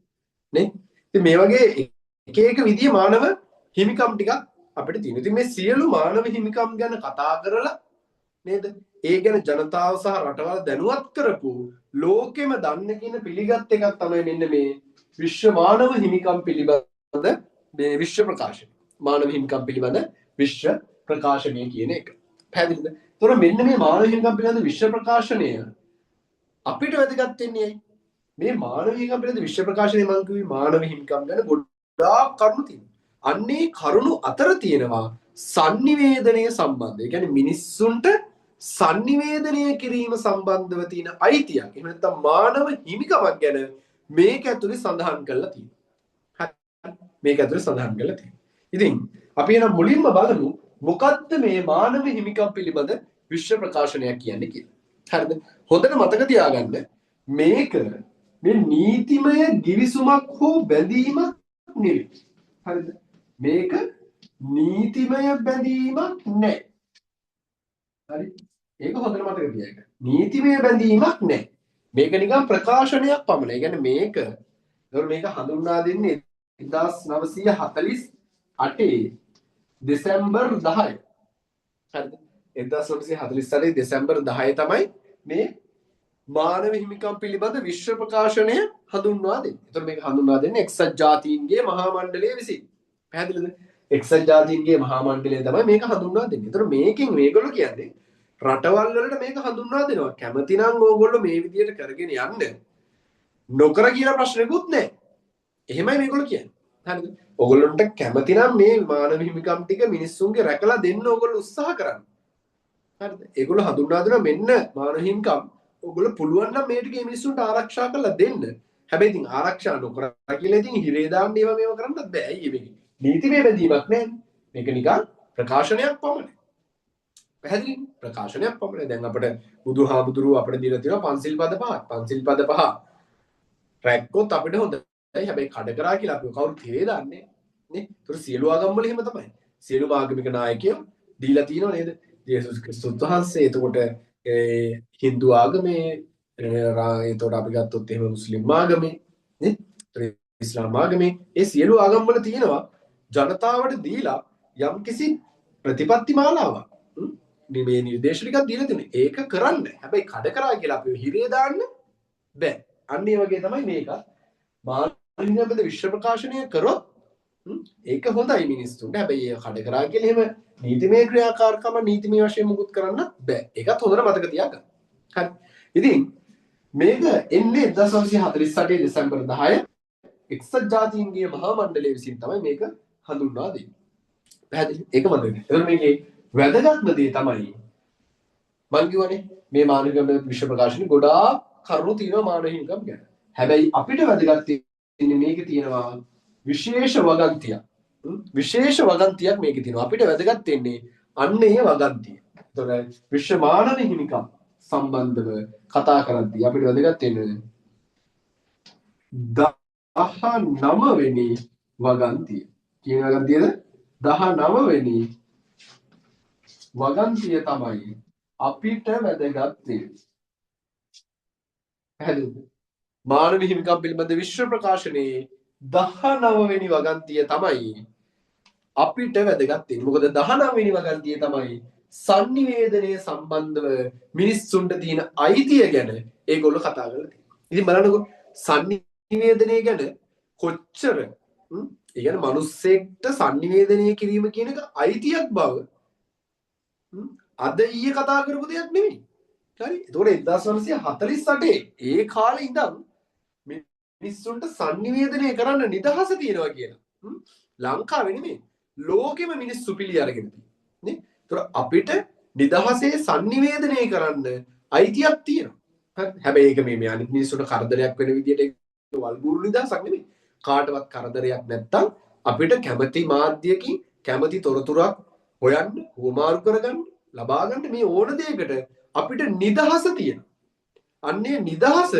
නේ? ඉතින් මේ වගේ එක එක විදිහේ මානව හිමිකම් ටිකක් අපිට තියෙනවා. ඉතින් මේ සියලු මානව හිමිකම් ගැන කතා කරලා නේද? ඒ ගැන ජනතාව සහ රටවල් දැනුවත් කරපු ලෝකෙම දන්න කියන පිළිගත් එකක් තමයි මෙන්න මේ විශ්ව මානව හිමිකම් පිළිබඳ මේ විශ්ව ප්‍රකාශනය. මානව හිමිකම් පිළිබඳ විශ්ව ප්‍රකාශනය කියන එක. පැහැදිලිද? ඒතොර මෙන්න මේ මානව හිමිකම් පිළිබඳ විශ්ව ප්‍රකාශනය අපිට වැදගත් වෙන්නේ ඇයි? මේ මානව හිමිකම් පිළිබඳ විශ්ව ප්‍රකාශනය මම කිව්වේ මානව හිමිකම් ගැන ගොඩාක් කරුණු තියෙනවා. අන්නේ කරුණු අතර තියෙනවා sannivedanaya සම්බන්ධය. ඒ කියන්නේ මිනිස්සුන්ට sannivedanaya කිරීම සම්බන්ධව තියෙන අයිතියක්. එහෙම නැත්නම් මානව හිමිකමක් ගැන මේක ඇතුලේ සඳහන් කරලා තියෙනවා. හරි. මේක ඇතුලේ සඳහන් කරලා තියෙනවා. ඉතින් අපි එන මුලින්ම බලමු මොකද්ද මේ මානව හිමිකම් පිළිබඳ විශ්ව ප්‍රකාශනයක් කියන්නේ කියලා. හරිද? හොඳට මතක තියාගන්න මේක මේ නීතිමය ගිවිසුමක් හෝ බැඳීමක් නෙවෙයි. හරිද? මේක නීතිමය බැඳීමක් නෑ. හරි? ඒක හොඳට මතක තියාගන්න. නීතිමය බැඳීමක් නෑ. මේක නිකන් ප්‍රකාශනයක් පමණයි. ඒ කියන්නේ මේක හඳුන්වා දෙන්නේ 1948 දෙසැම්බර් 10. හරිද? 1948 දෙසැම්බර් 10 තමයි මේ මානව හිමිකම් පිළිබඳ විශ්ව ප්‍රකාශනය හඳුන්වා දෙන්නේ. ඒතර මේක හඳුන්වා දෙන්නේ එක්සත් ජාතීන්ගේ මහා මණ්ඩලය විසින්. පැහැදිලිද? එක්සත් ජාතීන්ගේ මහා මණ්ඩලය තමයි මේක හඳුන්වා දෙන්නේ. ඒතර මේකෙන් මේගොල්ලෝ කියන්නේ රටවල් වලට මේක හඳුන්වා දෙනවා. කැමති නම් ඕගොල්ලෝ මේ විදියට කරගෙන යන්න. නොකර කියන ප්‍රශ්නකුත් නැහැ. එහෙමයි මේගොල්ලෝ කියන්නේ. හරිද? ඔයගොල්ලන්ට කැමති නම් මේ මානව හිමිකම් ටික මිනිස්සුන්ගේ රැකලා දෙන්න ඔයගොල්ලෝ උත්සාහ කරන්න. හරිද? ඒගොල්ලෝ හඳුන්වා දෙනවා මෙන්න මානව හිමිකම් ඔයගොල්ලෝ පුළුවන් නම් මේ ටික මිනිස්සුන්ට ආරක්ෂා කරලා දෙන්න. හැබැයි ඉතින් ආරක්ෂා නොකරා කියලා ඉතින් හිරේ දාන්න ඒවා මේව කරන්නත් බෑ. ඇයි මේක? නීතිමය බැඳීමක් නෑ. මේක නිකන් ප්‍රකාශනයක් පමණයි. පැහැදිලි ප්‍රකාශනයක් පමණයි. දැන් අපිට බුදුහාමුදුරුවෝ අපිට දීලා තියෙනවා පන්සිල් පද පහක්. පන්සිල් පද පහ රැක්කොත් අපිට හොඳයි. හැබැයි කඩ කරා කියලා අපි කවුරුත් හිරේ දාන්නේ නේ. ඒතර සියලු ආගම් වල එහෙම තමයි. සියලු ආගමික නායකයෝ දීලා තියෙනව නේද? යේසුස් ක්‍රිස්තුස් වහන්සේ එතකොට හින්දු ආගමේ එතකොට අපි ගත්තොත් එහෙම මුස්ලිම් ආගමේ නේ? ඉස්ලාම් ආගමේ ඒ සියලු ආගම් වල තියෙනවා ජනතාවට දීලා යම්කිසි ප්‍රතිපත්ති මාලාවක් මේ නිර්දේශ ටිකක් දීලා තියෙනවා. ඒක කරන්න. හැබැයි කඩ කරා කියලා අපි හිරේ දාන්න බෑ. අන්න ඒ වගේ තමයි මේක. මානවිකවද විශ්ව ප්‍රකාශනය කරොත් ඒක හොඳයි මිනිස්සුන්ට. හැබැයි ඒක කඩ කරා කියලා එහෙම නීතිමය ක්‍රියාකාරකම නීතිමය වශයෙන් මුකුත් කරන්න බෑ. ඒකත් හොඳට මතක තියාගන්න. හරි. ඉතින් මේක එන්නේ 1948 දෙසැම්බර් 10 එක්සත් ජාතීන්ගේ මහා මණ්ඩලය විසින් තමයි මේක හඳුන්වා දෙන්නේ. පැහැදිලි? ඒක මතක ගන්න. එතකොට මේකේ වැදගත්ම දේ තමයි මම කියවනේ මේ මානවික විශ්ව ප්‍රකාශනයේ ගොඩාක් කරුණු තියෙනවා මානව හිමිකම් ගැන. හැබැයි අපිට වැදගත් තියෙන්නේ මේකේ තියෙනවා විශේෂ වගන්තියක්. විශේෂ වගන්තියක් මේකේ තියෙනවා. අපිට වැදගත් වෙන්නේ අන්න ඒ වගන්තිය. එතකොට විශ්ව මානව හිමිකම් සම්බන්ධව කතා කරද්දී අපිට වැදගත් වෙන්නේ 19 වෙනි වගන්තිය. කියන වගන්තියද 19 වෙනි වගන්තිය තමයි අපිට වැදගත් වෙන්නේ. පැහැදිලිද? මානව හිමිකම් පිළිබඳ විශ්ව ප්‍රකාශනයේ 19 වෙනි වගන්තිය තමයි අපිට වැදගත් වෙන්නේ. මොකද 19 වෙනි වගන්තිය තමයි sannivedanaya සම්බන්ධව මිනිස්සුන්ට තියෙන අයිතිය ගැන ඒගොල්ලෝ කතා කරලා තියෙනවා. ඉතින් බලන්නකෝ sannivedanaya ගැන කොච්චර ඒ කියන්නේ මිනිස්සෙක්ට sannivedanaya කිරීම කියන එක අයිතියක් බව අද ඊයේ කතා කරපු දෙයක් නෙමෙයි. හරි. ඒතකොට 1948 ඒ කාලේ ඉඳන් මිනිස්සුන්ට sannivedanaya කරන්න නිදහස තියෙනවා කියලා. ලංකාවේ නෙමෙයි ලෝකෙම මිනිස්සු පිළි අරගෙන තියෙනවා. නේ? ඒතකොට අපිට නිදහසේ sannivedanaya කරන්න අයිතියක් තියෙනවා. හරි. හැබැයි ඒක මේ අනිත් මිනිස්සුන්ට කරදරයක් වෙන විදිහට වල්බూరు නිදහසක් නෙමෙයි. කාටවත් කරදරයක් නැත්තම් අපිට කැමති මාධ්‍යකින් කැමති තොරතුරක් හොයන්න, හුවමාරු කරගන්න, ලබා ගන්න මේ ඕන දෙයකට අපිට නිදහස තියෙනවා. අන්නේ නිදහස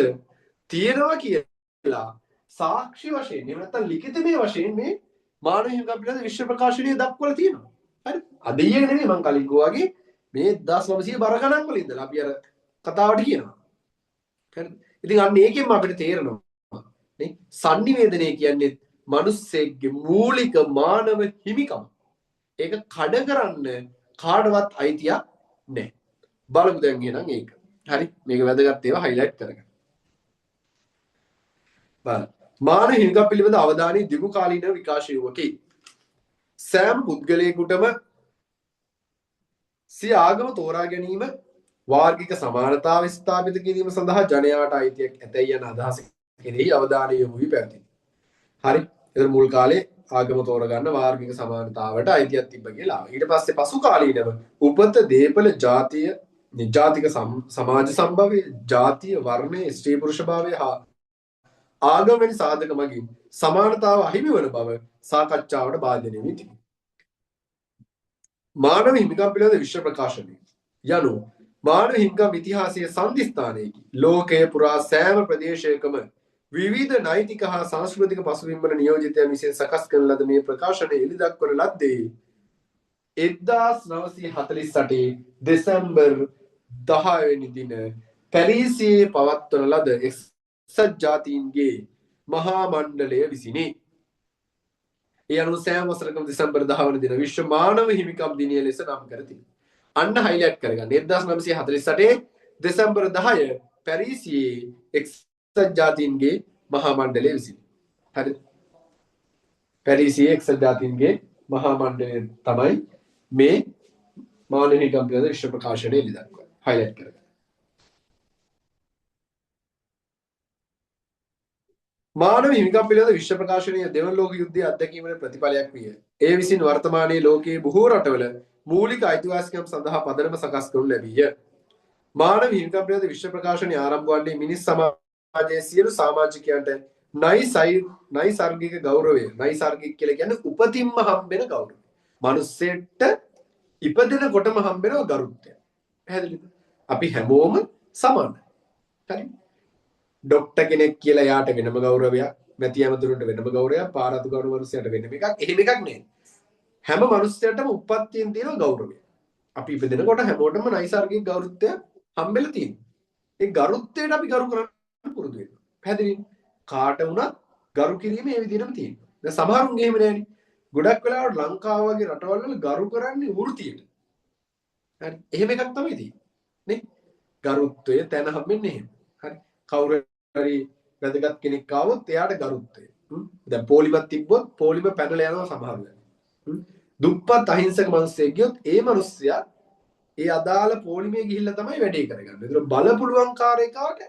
තියෙනවා කියලා සාක්ෂි වශයෙන් එහෙම නැත්නම් ලිඛිතමය වශයෙන් මේ මානව හිමිකම් පිළිබඳ විශ්ව ප්‍රකාශනයේ දක්වලා තියෙනවා. හරි. අද ඊයේ නෙමෙයි මම කලින් කිව්වාගේ මේ 1900 බර ගණන් වල ඉඳලා අපි අර කතාවට කියනවා. හරිද? ඉතින් අන්න ඒකෙන්ම අපිට තේරෙනවා නේ sannivedanaya කියන්නේ මිනිස්සෙක්ගේ මූලික මානව හිමිකම. ඒක කඩ කරන්න කාටවත් අයිතියක් නැහැ. බලමු දැන් එහෙනම් ඒක. හරි. මේක වැදගත් ඒවා highlight කරගන්න. බලන්න. මානව හිමිකම් පිළිබඳ අවධානය දිගු කාලීන විකාශය වූකි. සෑම පුද්ගලයෙකුටම සිය ආගම තෝරා ගැනීම වාර්ගික සමානතාව ස්ථාපිත කිරීම සඳහා ජනයාට අයිතියක් ඇතැයි යන අදහස කෙරෙහි අවධානය යොමු වී පැවතියි. හරි. ඒතර මුල් කාලේ ආගම තෝරගන්න වාර්ගික සමානතාවට අයිතියක් තිබ්බ කියලා. ඊට පස්සේ පසු කාලීනව උපත දේපල ජාතිය ජාතික සමාජ සම්භවය ජාතිය වර්ණය ස්ත්‍රී පුරුෂ භාවය හා ආගම වැනි සාධක මගින් සමානතාව අහිමි වන බව සාකච්ඡාවට භාජනය වී තිබේ. මානව හිමිකම් පිළිබඳ විශ්ව ප්‍රකාශනය යනු මානව හිමිකම් ඉතිහාසයේ සන්ධිස්ථානයකි. ලෝකයේ පුරා සෑම ප්‍රදේශයකම විවිධ නෛතික හා සංස්කෘතික පසුබිම් වල නියෝජිතයන් විසින් සකස් කරන ලද මේ ප්‍රකාශනය එළිදක්වන ලද්දේ 1948 දෙසැම්බර් 10 වෙනි දින පැරිසියේ පවත්වන ලද එක්සත් ජාතීන්ගේ මහා මණ්ඩලය විසිනි. ඒ අනුව සෑම වසරකම දෙසැම්බර් 10 වන දින විශ්ව මානව හිමිකම් දිනය ලෙස නම් කර තිබේ. අන්න highlight කරගන්න. 1948 දෙසැම්බර් 10 පැරිසියේ එක්සත් ජාතීන්ගේ මහා මණ්ඩලය විසිනි. හරිද? පැරිසියේ එක්සත් ජාතීන්ගේ මහා මණ්ඩලය තමයි මේ මානව හිමිකම් පිළිබඳ විශ්ව ප්‍රකාශනය එළිදක්වන්නේ. highlight කරගන්න. මානව හිමිකම් පිළිබඳ විශ්ව ප්‍රකාශනයේ දෙවන ලෝක යුද්ධයේ අත්දැකීමේ ප්‍රතිඵලයක් විය. ඒ විසින් වර්තමානයේ ලෝකයේ බොහෝ රටවල මූලික අයිතිවාසිකම් සඳහා පදනම සකස් කරනු ලැබීය. මානව හිමිකම් පිළිබඳ විශ්ව ප්‍රකාශනය ආරම්භ වන්නේ මිනිස් සමාජයේ සියලු සමාජිකයන්ට නයිසර්ගික ගෞරවය. නයිසර්ගික කියලා කියන්නේ උපතින්ම හම්බෙන ගෞරවය. මිනිස්සෙට ඉපදෙනකොටම හම්බෙන ගරුත්වය. පැහැදිලිද? අපි හැමෝම සමානයි. හරි. ඩොක්ටර් කෙනෙක් කියලා යාට වෙනම ගෞරවයක්, මැති ඇමතුරුන්ට වෙනම ගෞරවයක්, පාරාතු ගෞරව මිනිස්සුන්ට වෙනම එකක්. එහෙම එකක් නෑ. හැම මිනිස්සයටම උප්පත්තියෙන් තියෙන ගෞරවය. අපි ඉපදෙනකොට හැමෝටම නයිසර්ගික ගෞරවය හම්බෙලා තියෙනවා. ඒ ගරුත්වයට අපි ගරු කරන්න පුරුදු වෙනවා. පැහැදිලිද? කාට වුණත් ගරු කිරීම මේ විදිහටම තියෙනවා. දැන් සමහරුන්ගේ එහෙම නෑනේ. ගොඩක් වෙලාවට ලංකාව වගේ රටවල් වල ගරු කරන්නේ වෘතියට. හරි. එහෙම එකක් තමයි තියෙන්නේ. නේ? ගරුත්වය තැන හම්බෙන්නේ එහෙම. හරි. කවුරු හරි වැදගත් කෙනෙක් ආවොත් එයාට ගරුත්වය. දැන් පොලිමක් තිබ්බොත් පොලිම පැනලා යනවා සමහර වෙලාවට. දුප්පත් අහිංසක මිනිස්සෙක් ගියොත් ඒ මිනිස්සයා ඒ අදාළ පොලිමේ ගිහිල්ලා තමයි වැඩේ කරගන්නේ. ඒතර බල පුළුවන් කාර්යයකට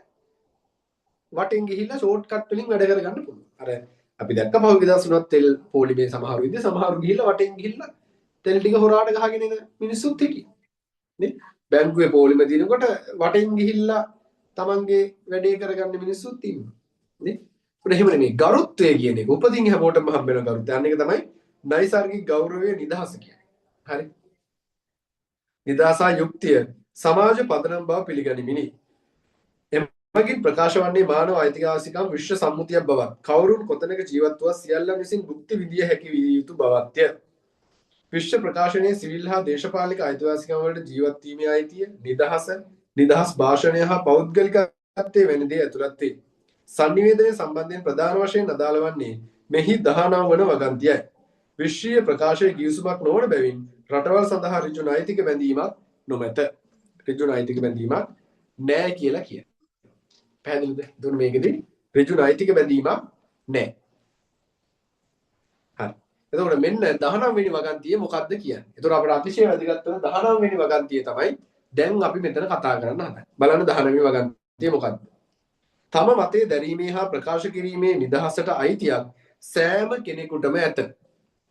වටෙන් ගිහිල්ලා ෂෝට් කට් වලින් වැඩ කරගන්න පුළුවන්. අර අපි දැක්ක පහුගිය දවස්වලත් තෙල් පොලිමේ සමහරු ඉන්නේ සමහරු ගිහිල්ලා වටෙන් ගිහිල්ලා තෙල් ටික හොරාට ගහගෙන එන මිනිස්සුත් හිටියේ. නේ? බැංකුවේ පොලිම දිනකොට වටෙන් ගිහිල්ලා තමන්ගේ වැඩේ කරගන්න මිනිස්සුත් ඉන්නවා. නේ? ඒත් එහෙම නෙමෙයි ගරුත්වය කියන එක උපදින් හැමෝටම හම්බ වෙන ගරුත්වය. අන්න එක තමයි නයිසර්ගික ගෞරවයේ නිදහස කියන්නේ. හරි. නිදහසා යුක්තිය සමාජ පදනම් බව පිළිගනිමිනි. එමගින් ප්‍රකාශ වන්නේ මානව අයිතිවාසිකම් විශ්ව සම්මුතියක් බවත් කවුරුන් කොතැනක ජීවත් වුවත් සියල්ලන් විසින් භුක්ති විඳිය හැකි විය යුතු බවත්ය. විශ්ව ප්‍රකාශනයේ සිවිල් හා දේශපාලනික අයිතිවාසිකම් වලට ජීවත් වීමේ අයිතිය, නිදහස් භාෂණය හා පෞද්ගලිකත්වයේ වැනි දේ ඇතුළත් වේ. sannivedanaye සම්බන්ධයෙන් ප්‍රධාන වශයෙන් අදාළ වන්නේ මෙහි 19 වන වගන්තියයි. විශ්වීය ප්‍රකාශයේ ගිවිසුමක් නොවන බැවින් රටවල් සඳහා ඍජු නෛතික බැඳීමක් නොමැත. ඍජු නෛතික බැඳීමක් නැහැ කියලා කියනවා. පැහැදිලිද? එතකොට මේකෙදී ඍජු නෛතික බැඳීමක් නැහැ. හරි. එතකොට මෙන්න 19 වෙනි වගන්තිය මොකක්ද කියන්නේ? එතකොට අපිට අතිශය වැදගත් වෙන 19 වෙනි වගන්තිය තමයි දැන් අපි මෙතන කතා කරන්න හදන්නේ. බලන්න 19 වෙනි වගන්තිය මොකක්ද? තම මතය දැරීමේ හා ප්‍රකාශ කිරීමේ නිදහසට අයිතියක් සෑම කෙනෙකුටම ඇත.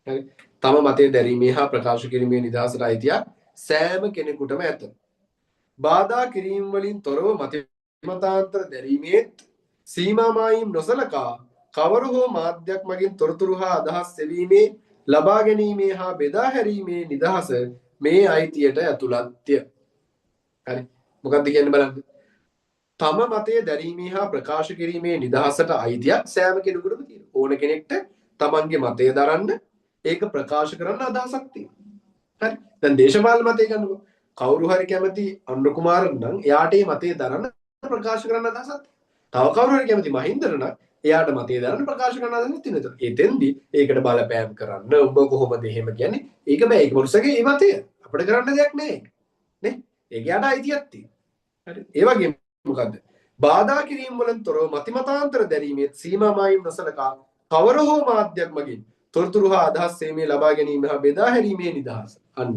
හරි. තම මතය දැරීමේ හා ප්‍රකාශ කිරීමේ නිදහසට අයිතියක් සෑම කෙනෙකුටම ඇත. බාධා කිරීම වලින් තොරව මතාන්තර දැරීමේත් සීමා මායිම් නොසලකා කවර හෝ මාධ්‍යයක් මගින් තොරතුරු හා අදහස් සෙවීමේ ලබා ගැනීමේ හා බෙදා හැරීමේ නිදහස මේ අයිතියට ඇතුළත්ය. හරි. මොකක්ද කියන්නේ බලන්න. තම මතය දැරීමේ හා ප්‍රකාශ කිරීමේ නිදහසට අයිතියක් සෑම කෙනෙකුටම තියෙනවා. ඕන කෙනෙක්ට තමන්ගේ මතය දරන්න ඒක ප්‍රකාශ කරන්න අදහසක් තියෙනවා. හරි. දැන් දේශපාලන මතය ගන්නකො. කවුරු හරි කැමති අනුර කුමාරන් නම් එයාට මේ මතය දරන්න ප්‍රකාශ කරන්න අදහසක්. තව කවුරු හරි කැමති මහින්දර නම් එයාට මතය දරන්න ප්‍රකාශ කරන්න අදහසක් තියෙනවා. එතෙන්දී ඒකට බලපෑම් කරන්න ඔබ කොහොමද එහෙම කියන්නේ? ඒක බෑ. ඒක මොකසගේ මේ මතය. අපිට කරන්න දෙයක් නෑ. නේ? ඒක යාට අයිතියක් තියෙනවා. හරි. ඒ වගේම මොකද්ද? බාධා කිරීම වලින් තොරව මතිමතාන්තර දැරීමේ සීමා මායිම් නොසලකා කවර හෝ මාධ්‍යයක් මගින් තොරතුරු හා අදහස් සේමේ ලබා ගැනීම හා බෙදා හැරීමේ නිදහස. අන්න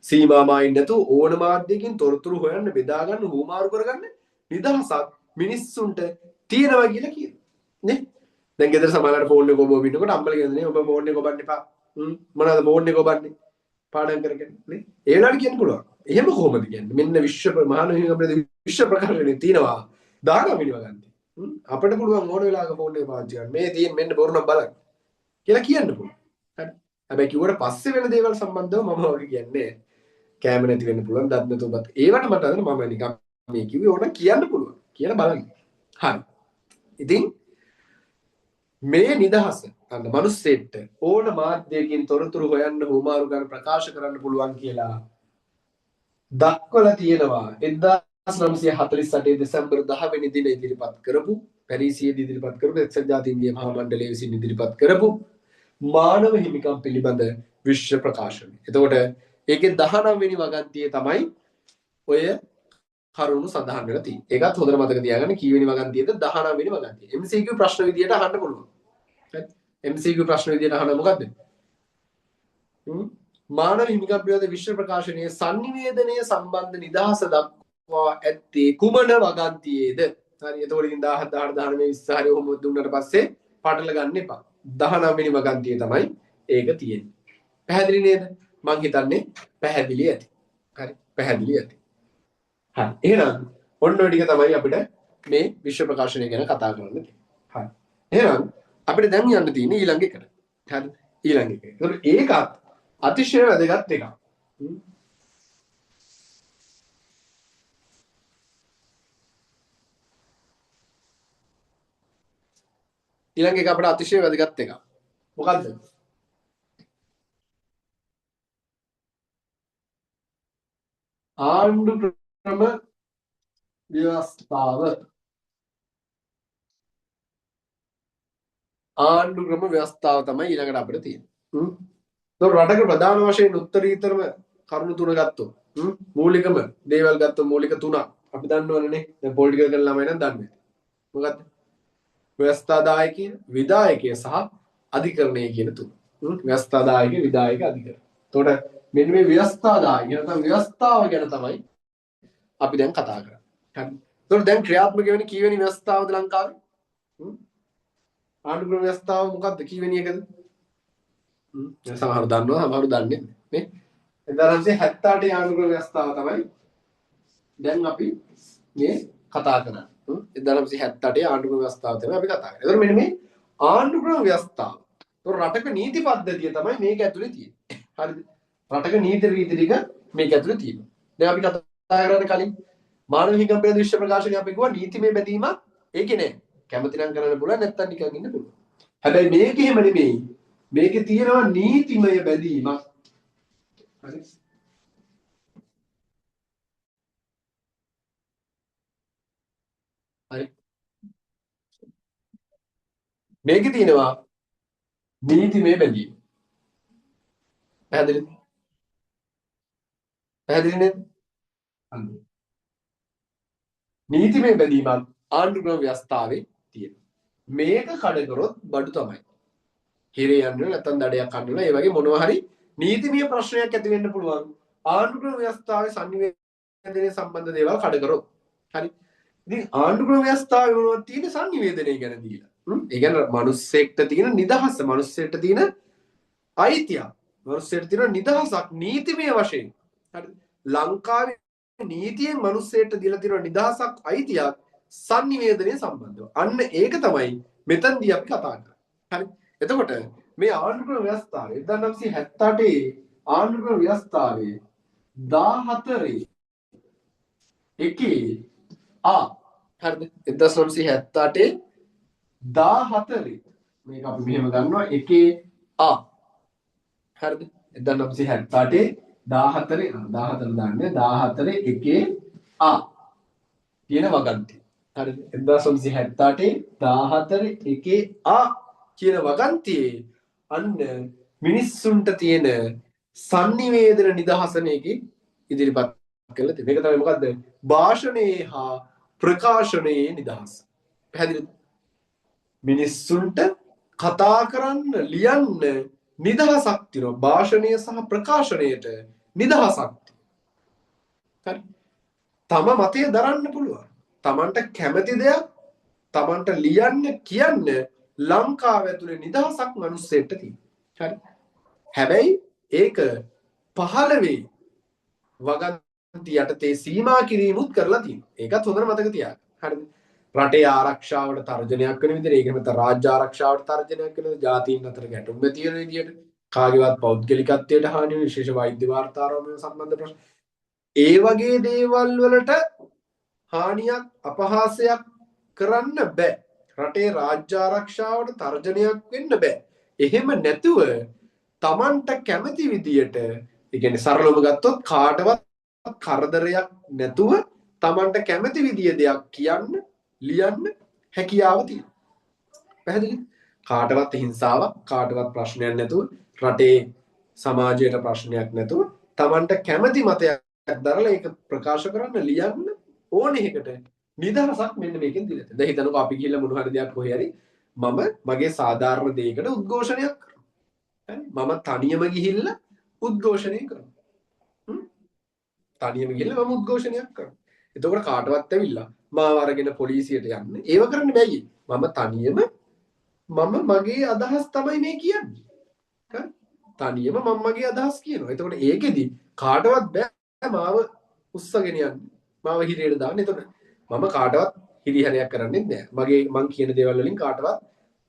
සීමා මායිම් නැතුව ඕන මාධ්‍යකින් තොරතුරු හොයන්න බෙදා ගන්න හුමාරු කරගන්න නිදහසක් මිනිස්සුන්ට තියෙනවා කියලා කියනවා. නේ? දැන් ගෙදර සමහරවල් ෆෝන් එක ඔබ වින්නකොට අම්මලා කියන්නේ ඔබ ෆෝන් එක ඔබන්න එපා. මොනවාද ෆෝන් එක ඔබන්නේ? පාඩම් කරගෙන නේ? ඒ වෙලාවට කියන්න පුළුවන්. එහෙම කොහොමද කියන්නේ? මෙන්න විශ්ව විශ්ව ප්‍රකාශනයේ තියෙනවා 19 වෙනි වගන්තිය. අපිට පුළුවන් ඕන වෙලාවක ෆෝන් එක පාවිච්චි කරන්න. මේ තියෙන මෙන්න බොරුනම් බලන්න කියලා කියන්න පුළුවන්. හරි. හැබැයි කිව්වට පස්සේ වෙන දේවල් සම්බන්ධව මම වගේ කියන්නේ කැම නැති වෙන්න පුළුවන්, දත් නැතුවපත්. ඒවට මට අද මම නිකන් මේ කිව්වේ ඕන කියන්න පුළුවන් කියලා බලන්න. හරි. ඉතින් මේ නිදහස අන්න මිනිස්සෙට ඕන මාධ්‍යයකින් තොරතුරු හොයන්න හුමාරු ගන්න ප්‍රකාශ කරන්න පුළුවන් කියලා දක්වලා තියෙනවා 1948 දෙසැම්බර් 10 වෙනි දින ඉදිරිපත් කරපු පැරිසියේ ඉදිරිපත් කරපු එක්සත් ජාතීන්ගේ මහා මණ්ඩලය විසින් ඉදිරිපත් කරපු මානව හිමිකම් පිළිබඳ විශ්ව ප්‍රකාශනය. එතකොට ඒකේ 19 වෙනි වගන්තියේ තමයි ඔය කරුණු සඳහන් වෙලා තියෙන්නේ. ඒකත් හොඳට මතක තියාගන්න කීවෙනි වගන්තියද 19 වෙනි වගන්තිය. MCQ ප්‍රශ්න විදියට අහන්න පුළුවන්. හරි. MCQ ප්‍රශ්න විදියට අහන මොකද්ද? මානව හිමිකම් පිළිබඳ විශ්ව ප්‍රකාශනයේ sannivedanaya සම්බන්ධ නිදහස දක්වා ඇත්තේ කුමන වගන්තියේද? හරි එතකොට ඉතින් 17 18 19 20 හරි ඔහොම දුන්නට පස්සේ පටල ගන්න එපා 19 වෙනි වගන්තිය තමයි ඒක තියෙන්නේ පැහැදිලි නේද මං හිතන්නේ පැහැදිලි ඇති හරි පැහැදිලි ඇති හරි එහෙනම් ඔන්න ඔය ටික තමයි අපිට මේ විශ්ව ප්‍රකාශනය ගැන කතා කරන්න තියෙන්නේ හරි එහෙනම් අපිට දැන් යන්න තියෙන්නේ ඊළඟ එකට හරි ඊළඟ එක ඒකට ඒකත් අතිශය වැදගත් එකක් ඊළඟ එක අපිට අතිශය වැදගත් එකක් මොකද්ද ආණ්ඩු ක්‍රම ව්‍යවස්ථාව ආණ්ඩු ක්‍රම ව්‍යවස්ථාව තමයි ඊළඟට අපිට තියෙන්නේ ඒක රටක ප්‍රධාන වශයෙන් උත්තරීතරම කරුණු තුන ගත්තොත් මූලිකම දේවල් ගත්තොත් මූලික තුනක් අපි දන්නවනේ දැන් පොලිටිකල් කරන ළමයි නම් දන්නේ මොකද්ද ව්‍යවස්ථාදායකය විධායකය සහ අධිකරණය කියන තුන ව්‍යවස්ථාදායක විධායක අධිකරණ එතකොට මෙන්න මේ ව්‍යවස්ථාදායක නැත්නම් ව්‍යවස්ථාව ගැන තමයි අපි දැන් කතා කරන්නේ හරි එතකොට දැන් ක්‍රියාත්මක වෙන්නේ කීවෙනි ව්‍යවස්ථාවද ලංකාවේ ආණ්ඩු ක්‍රම ව්‍යවස්ථාව මොකද්ද කීවෙනි එකද සමහරව දන්නවා සමහරව දන්නේ නේ 1978 ආණ්ඩු ක්‍රම ව්‍යවස්ථාව තමයි දැන් අපි මේ කතා කරන්නේ 1978 ආණ්ඩු ක්‍රම ව්‍යවස්ථාව තමයි අපි කතා කරන්නේ. එතකොට මෙන්න මේ ආණ්ඩු ක්‍රම ව්‍යවස්ථාව. එතකොට රටක නීති පද්ධතිය තමයි මේක ඇතුලේ තියෙන්නේ. හරිද? රටක නීති රීති ටික මේක ඇතුලේ තියෙනවා. දැන් අපි කතා කරන්නේ කලින් මානව හිමිකම් පිළිබඳ විශ්ව ප්‍රකාශනය අපි කිව්වා නීතිමය බැඳීමක් ඒකේ නෑ. කැමති නම් කරන්න පුළුවන් නැත්තම් නිකන් ඉන්න පුළුවන්. හැබැයි මේක එහෙම නෙමෙයි. මේකේ තියෙනවා නීතිමය බැඳීමක්. හරි? හරි. මේකේ තියෙනවා නීතිමය බැඳීම. පැහැදිලිද? පැහැදිලි නේද? නීතිමය බැඳීමක් ආණ්ඩු ක්‍රම ව්‍යවස්ථාවේ තියෙනවා. මේක කඩ කරොත් බඩු තමයි. හිරේ යන්න නැත්නම් දඩයක් ගන්න ඒ වගේ මොනවා හරි නීතිමය ප්‍රශ්නයක් ඇති වෙන්න පුළුවන්. ආණ්ඩු ක්‍රම ව්‍යවස්ථාවේ සංනිවේදනය සම්බන්ධ දේවල් කඩ කරොත්. හරි. ඉතින් ආණ්ඩු ක්‍රම ව්‍යවස්ථාවේ මොනවද තියෙන්නේ සංනිවේදනය ගැන දීලා. ඒ කියන්නේ මිනිස්සෙක්ට තියෙන නිදහස, මිනිස්සෙක්ට තියෙන අයිතිය, මිනිස්සෙක්ට තියෙන නිදහසක් නීතිමය වශයෙන්. හරි. ලංකාවේ නීතියෙන් මිනිස්සෙක්ට දීලා තියෙන නිදහසක් අයිතියක් සංනිවේදනය සම්බන්ධව. අන්න ඒක තමයි මෙතනදී අපි කතා කරන්නේ. හරි. එතකොට මේ ආණ්ඩු ක්‍රම ව්‍යවස්ථාවේ 1978 ආණ්ඩු ක්‍රම ව්‍යවස්ථාවේ 14 එකේ ආ හරිද 1978 14 මේක අපි මෙහෙම ගන්නවා එකේ ආ හරිද 1978 14 දාන්නේ 14 එකේ ආ කියන වගන්තිය හරිද 1978 14 එකේ ආ කියන වගන්තියේ අන්න මිනිස්සුන්ට තියෙන sannivedana නිදහස මේකේ ඉදිරිපත් කළා තියෙනවා. මේක තමයි මොකද්ද? භාෂණයේ හා ප්‍රකාශනයේ නිදහස. පැහැදිලිද? මිනිස්සුන්ට කතා කරන්න ලියන්න නිදහසක් තියෙනවා. භාෂණය සහ ප්‍රකාශනයට නිදහසක් තියෙනවා. හරි. තම මතය දරන්න පුළුවන්. තමන්ට කැමති දෙයක් තමන්ට ලියන්න කියන්න ලංකාව ඇතුලේ නිදහසක් මිනිස්සෙට තියෙනවා. හරි. හැබැයි ඒක 15 වගන්ති යටතේ සීමා කිරීමුත් කරලා තියෙනවා. ඒකත් හොඳට මතක තියාගන්න. හරිද? රටේ ආරක්ෂාවට තර්ජනයක් වෙන විදිහට ඒක නැත්නම් රාජ්‍ය ආරක්ෂාවට තර්ජනයක් වෙන ජාතීන් අතර ගැටුම් ඇති වෙන විදිහට කාගේවත් පෞද්ගලිකත්වයට හානි වෙන විශේෂ වෛද්‍ය වාර්තාරෝමය සම්බන්ධ ප්‍රශ්න ඒ වගේ දේවල් වලට හානියක් අපහාසයක් කරන්න බෑ. රටේ රාජ්‍ය ආරක්ෂාවට තර්ජනයක් වෙන්න බෑ. එහෙම නැතුව Tamanට කැමති විදියට ඒ කියන්නේ සරලවම ගත්තොත් කාටවත් කරදරයක් නැතුව Tamanට කැමති විදිය දෙයක් කියන්න ලියන්න හැකියාව තියෙනවා. පැහැදිලිද? කාටවත් හිංසාවක් කාටවත් ප්‍රශ්නයක් නැතුව රටේ සමාජයට ප්‍රශ්නයක් නැතුව Tamanට කැමති මතයක් දරලා ඒක ප්‍රකාශ කරන්න ලියන්න ඕනේ එකට නිදහසක් මෙන්න මේකෙන් දීලා තියෙනවා. දැන් හිතන්නකෝ අපි ගිහිල්ලා මොන හරි දෙයක් කොහේ හරි මම මගේ සාධාරණ දෙයකට උද්ඝෝෂණයක් කරනවා. මම තනියම ගිහිල්ලා උද්ඝෝෂණය කරනවා. තනියම ගිහිල්ලා මම උද්ඝෝෂණයක් කරනවා. එතකොට කාටවත් ඇවිල්ලා මාව අරගෙන පොලිසියට යන්න ඒව කරන්න බැයි. මම තනියම මම මගේ අදහස් තමයි මේ කියන්නේ. හරි? තනියම මම මගේ අදහස් කියනවා. එතකොට ඒකෙදි කාටවත් බෑ මාව උස්සගෙන යන්න. මාව හිරේට දාන්න. එතකොට මම කාටවත් හිරිහැරයක් කරන්නේ නැහැ. මං කියන දේවල් වලින් කාටවත්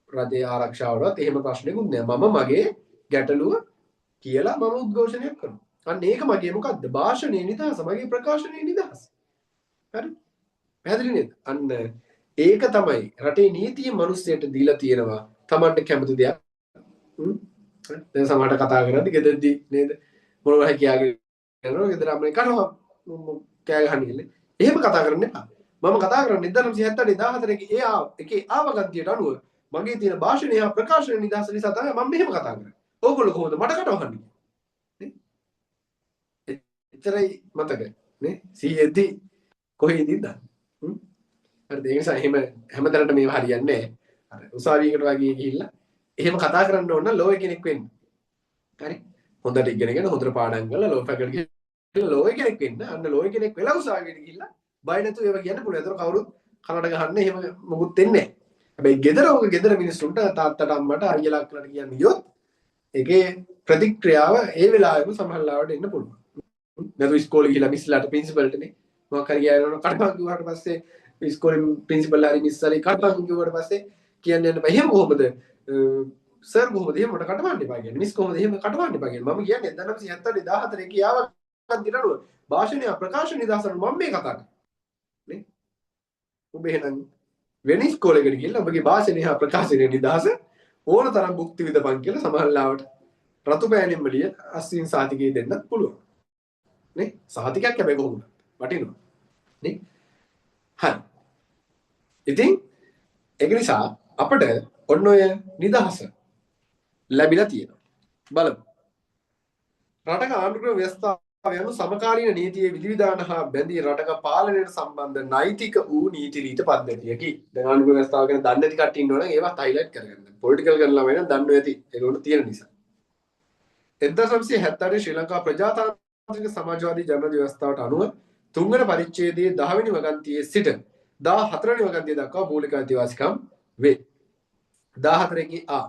රජයේ ආරක්ෂාවටවත් එහෙම ප්‍රශ්නයක්වත් නැහැ. මම මගේ ගැටලුව කියලා මම උද්ඝෝෂණයක් කරනවා. අන්න ඒක මගේ මොකද්ද? භාෂණයේ නිදහස, මගේ ප්‍රකාශනයේ නිදහස. හරි? පැහැදිලි නේද? අන්න ඒක තමයි රටේ නීතිය මිනිස්සුන්ට දීලා තියෙනවා. Tamanට කැමති දෙයක්. දැන් සමහරට කතා කරද්දි ගෙදරදී නේද? මොනවා හරි කියාගෙන යනවා. ගෙදර අම්මේ කනවා කෑ ගහන්න කියලා. එහෙම කතා කරන්න එපා. මම කතා කරන්නේ 1978 එකේ ආවගන්තියට අනුව මගේ තියෙන භාෂණය හා ප්‍රකාශන නිදහස නිසා තමයි මම මෙහෙම කතා කරන්නේ. ඕගොල්ලෝ කොහොමද මට කටවහන්නේ? නේ? එච්චරයි මතක නේ? සීයේදී කොහෙද ඉඳන්? හරිද? ඒ නිසා එහෙම හැමතැනට මේව හරියන්නේ නැහැ. අර උසාවියකට වගේ ගිහිල්ලා එහෙම කතා කරන්න ඕන නම් ලෝය කෙනෙක් වෙන්න. හරි? හොඳට ඉගෙනගෙන හොඳට පාඩම් කරලා ලෝ ෆැකල්ටි ගිහිල්ලා ලෝය කෙනෙක් වෙන්න. අන්න ලෝය කෙනෙක් වෙලා උසාවියට ගිහිල්ලා බය නැතුව ඒව කියන්න පුළුවන්. ඒතර කවුරුත් කනට ගහන්න එහෙම මොකුත් වෙන්නේ නැහැ. හැබැයි ගෙදර මිනිස්සුන්ට තාත්තට අම්මට අයියලා අක්කලාට කියන්න ගියොත් ඒකේ ප්‍රතික්‍රියාව ඒ වෙලාවෙම සමහරවිට එන්න පුළුවන්. නැතු ඉස්කෝලේ ගිහිල්ලා මිස්ලාට ප්‍රින්සිපල්ටනේ මොකක් හරි කියනවා කටපාඩම් කිව්වට පස්සේ ඉස්කෝලේ ප්‍රින්සිපල් හරි මිස් හරි කටපාඩම් කිව්වට පස්සේ කියන්නේ යන්න බෑ. එහෙම කොහොමද? සර් කොහොමද එහෙම මට කටපාඩම් එපා කියන්නේ? මිස් කොහොමද එහෙම කටපාඩම් එපා කියන්නේ? මම කියන්නේ 1978 14 කියාවක් දිනනුව භාෂණය ප්‍රකාශන නිදහසට මම මේ කතා කරන්නේ. නේ? ඔබ එහෙනම් වෙන ඉස්කෝලේකට ගිහිල්ලා ඔබගේ භාෂණය හා ප්‍රකාශනයේ නිදහස ඕන තරම් භුක්ති විඳපන් කියලා සමහරවිට රතු පෑනෙන් මෙලිය අස්සින් සාතිකේ දෙන්නත් පුළුවන්. නේ? සාතිකයක් හැබැයි කොහොමද? වටිනවා. නේ? හරි. ඉතින් ඒක නිසා අපිට ඔන්න ඔය නිදහස ලැබිලා තියෙනවා. බලමු. රටක ආණ්ඩුක්‍රම ව්‍යවස්ථාව යනු සමකාලීන නීතියේ විධිවිධාන හා බැඳී රටක පාලනයට සම්බන්ධ නෛතික වූ නීති රීත පද්ධතියකි. දැන් ආණ්ඩුක්‍රම ව්‍යවස්ථාව ගැන දන්නේ නැති කට්ටිය ඉන්නවනම් ඒවත් හයිලයිට් කරගන්න. පොලිටිකල් කරන ළමයි නම් දන්නෝ ඇති. ඒගොල්ලෝ තියෙන නිසා. 1978 ශ්‍රී ලංකා ප්‍රජාතාන්ත්‍රික සමාජවාදී ජන ව්‍යවස්ථාවට අනුව තුන්වන පරිච්ඡේදයේ 10 වෙනි වගන්තියේ සිට 14 වෙනි වගන්තිය දක්වා මූලික අයිතිවාසිකම් වේ. 14 කී ආ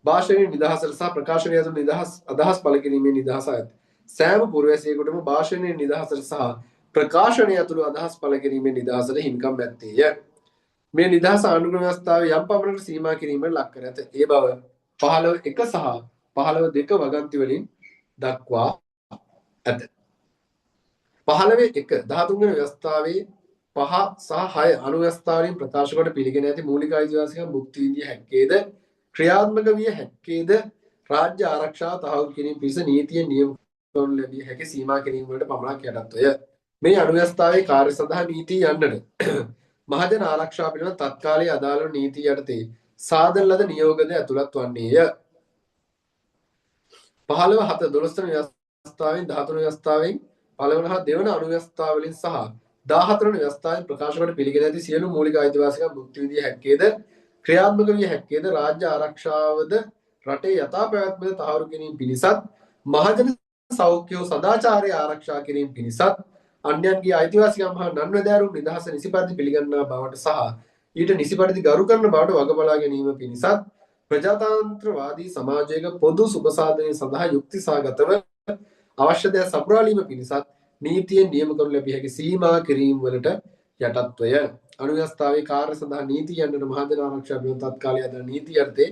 භාෂණයේ නිදහසට සහ ප්‍රකාශනය යන නිදහස් අදහස් පළ කිරීමේ නිදහස ඇත. සෑම පුරවැසියෙකුටම භාෂණයේ නිදහසට සහ ප්‍රකාශනය ඇතුළු අදහස් පළ කිරීමේ නිදහසට හිමිකම් ඇත්තේය. මේ නිදහස ආණ්ඩුක්‍රම ව්‍යවස්ථාවේ යම් පමණකට සීමා කිරීමට ලක් කර ඇත. ඒ බව 15 1 සහ 15 2 වගන්ති වලින් දක්වා ඇත. 15 1 13 වෙනි ව්‍යවස්ථාවේ 5 සහ 6 අනුව්‍යවස්ථාවලින් ප්‍රකාශ කොට පිළිගෙන ඇති මූලික අයිතිවාසිකම් භුක්ති විඳිය හැක්කේද ක්‍රියාත්මක විය හැක්කේද රාජ්‍ය ආරක්ෂාව තහවුරු කිරීම පිණිස නීතිය නියම කරනු ලැබිය හැකි සීමා කිරීම වලට පමණක් යටත්වය. මේ අනුව්‍යවස්ථාවේ කාර්ය සඳහා නීති යන්නට මහජන ආරක්ෂාව පිළිබඳ තත්කාලීය අදාළ නීති යටතේ සාදන ලද නියෝගද ඇතුළත් වන්නේය. 15 7 12 වෙනි ව්‍යවස්ථාවෙන් 13 වෙනි ව්‍යවස්ථාවෙන් පළවන හා දෙවන අනුව්‍යවස්ථාවලින් සහ 14 වෙනි ව්‍යවස්ථාවෙන් ප්‍රකාශ කොට පිළිගෙන ඇති සියලු මූලික අයිතිවාසිකම් භුක්ති විඳිය හැක්කේද ක්‍රියාත්මක විය හැක්කේද රාජ්‍ය ආරක්ෂාවද රටේ යථා පැවැත්මද තහවුරු කිරීම පිණිසත් මහජන සෞඛ්‍ය සදාචාරය ආරක්ෂා කිරීම පිණිසත් අන්‍යයන්ගේ අයිතිවාසිකම් හා නන්වැදෑරුම් නිදහස නිසිපරිදි පිළිගන්නා බවට සහ ඊට නිසිපරිදි ගරු කරන බවට වග බලා ගැනීම පිණිසත් ප්‍රජාතන්ත්‍රවාදී සමාජයක පොදු සුබ සාධනය සඳහා යුක්ති සහගතව අවශ්‍ය දෑ සපුරාලීම පිණිසත් නීතියෙන් නියම කරනු ලැබිය හැකි සීමා කිරීම වලට යටත්වය. අනුව්‍යවස්ථාවේ කාර්ය සඳහා නීති යන්නට මහජන ආරක්ෂා පිළිබඳ තත්කාලීය අදාළ නීති යටතේ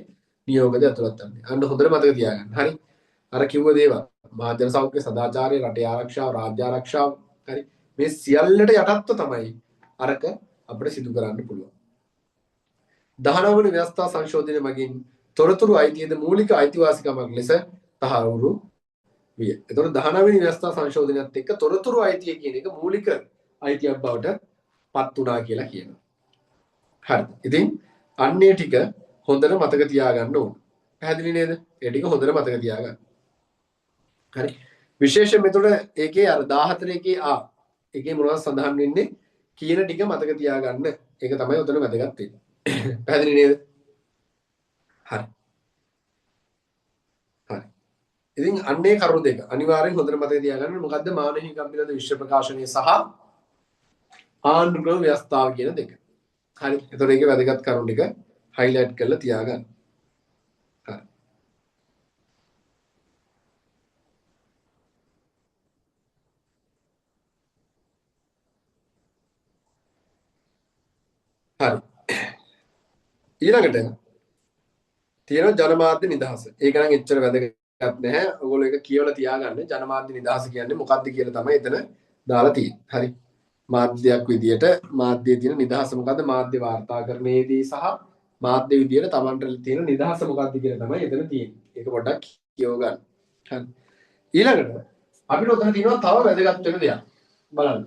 නියෝගද ඇතුළත් වන්නේ. අන්න හොඳට මතක තියාගන්න. හරි. අර කිව්ව දේවල් මහජන සෞඛ්‍ය සදාචාරය රටේ ආරක්ෂාව රාජ්‍ය ආරක්ෂාව හරි මේ සියල්ලට යටත්ව තමයි අරක අපිට සිදු කරන්න පුළුවන්. 19 වෙනි ව්‍යවස්ථා සංශෝධනය මගින් තොරතුරු අයිතියද මූලික අයිතිවාසිකමක් ලෙස තහවුරු විය. එතකොට 19 වෙනි ව්‍යවස්ථා සංශෝධනයත් එක්ක තොරතුරු අයිතිය කියන එක මූලික අයිතියක් බවට පත් වුණා කියලා කියනවා. හරි. ඉතින් අන්නේ ටික හොඳට මතක තියාගන්න ඕන. පැහැදිලි නේද? ඒ ටික හොඳට මතක තියාගන්න. හරි. විශේෂයෙන් මෙතන ඒකේ අර 14 එකේ ආ ඒකේ මොනවද සඳහන් වෙන්නේ කියන ටික මතක තියාගන්න. ඒක තමයි උතන වැදගත් වෙන්නේ. පැහැදිලි නේද? හරි. හරි. ඉතින් අන්නේ කරුණු දෙක අනිවාර්යෙන් හොඳට මතක තියාගන්න. මොකද්ද මානව හිමිකම් පිළිබඳ විශ්ව ප්‍රකාශනය සහ ආණ්ඩු ක්‍රම ව්‍යවස්ථාව කියන දෙක. හරි. එතකොට ඒකේ වැදගත් කරුණු ටික highlight කරලා තියාගන්න. හරි. හරි. ඊළඟට තියෙනවා ජනමාධ්‍ය නිදහස. ඒක නම් එච්චර වැදගත් නැහැ. ඔයගොල්ලෝ ඒක කියවලා තියාගන්න. ජනමාධ්‍ය නිදහස කියන්නේ මොකක්ද කියලා තමයි එතන දාලා තියෙන්නේ. හරි. මාධ්‍යයක් විදියට මාධ්‍යයේ තියෙන නිදහස මොකද්ද? මාධ්‍ය වාර්තාකරණයේදී සහ මාධ්‍ය විදියට Tamanට තියෙන නිදහස මොකක්ද කියලා තමයි එතන තියෙන්නේ. ඒක පොඩ්ඩක් කියව ගන්න. හරි. ඊළඟට අපිට උතන තියෙනවා තව වැදගත් වෙන දෙයක්. බලන්න.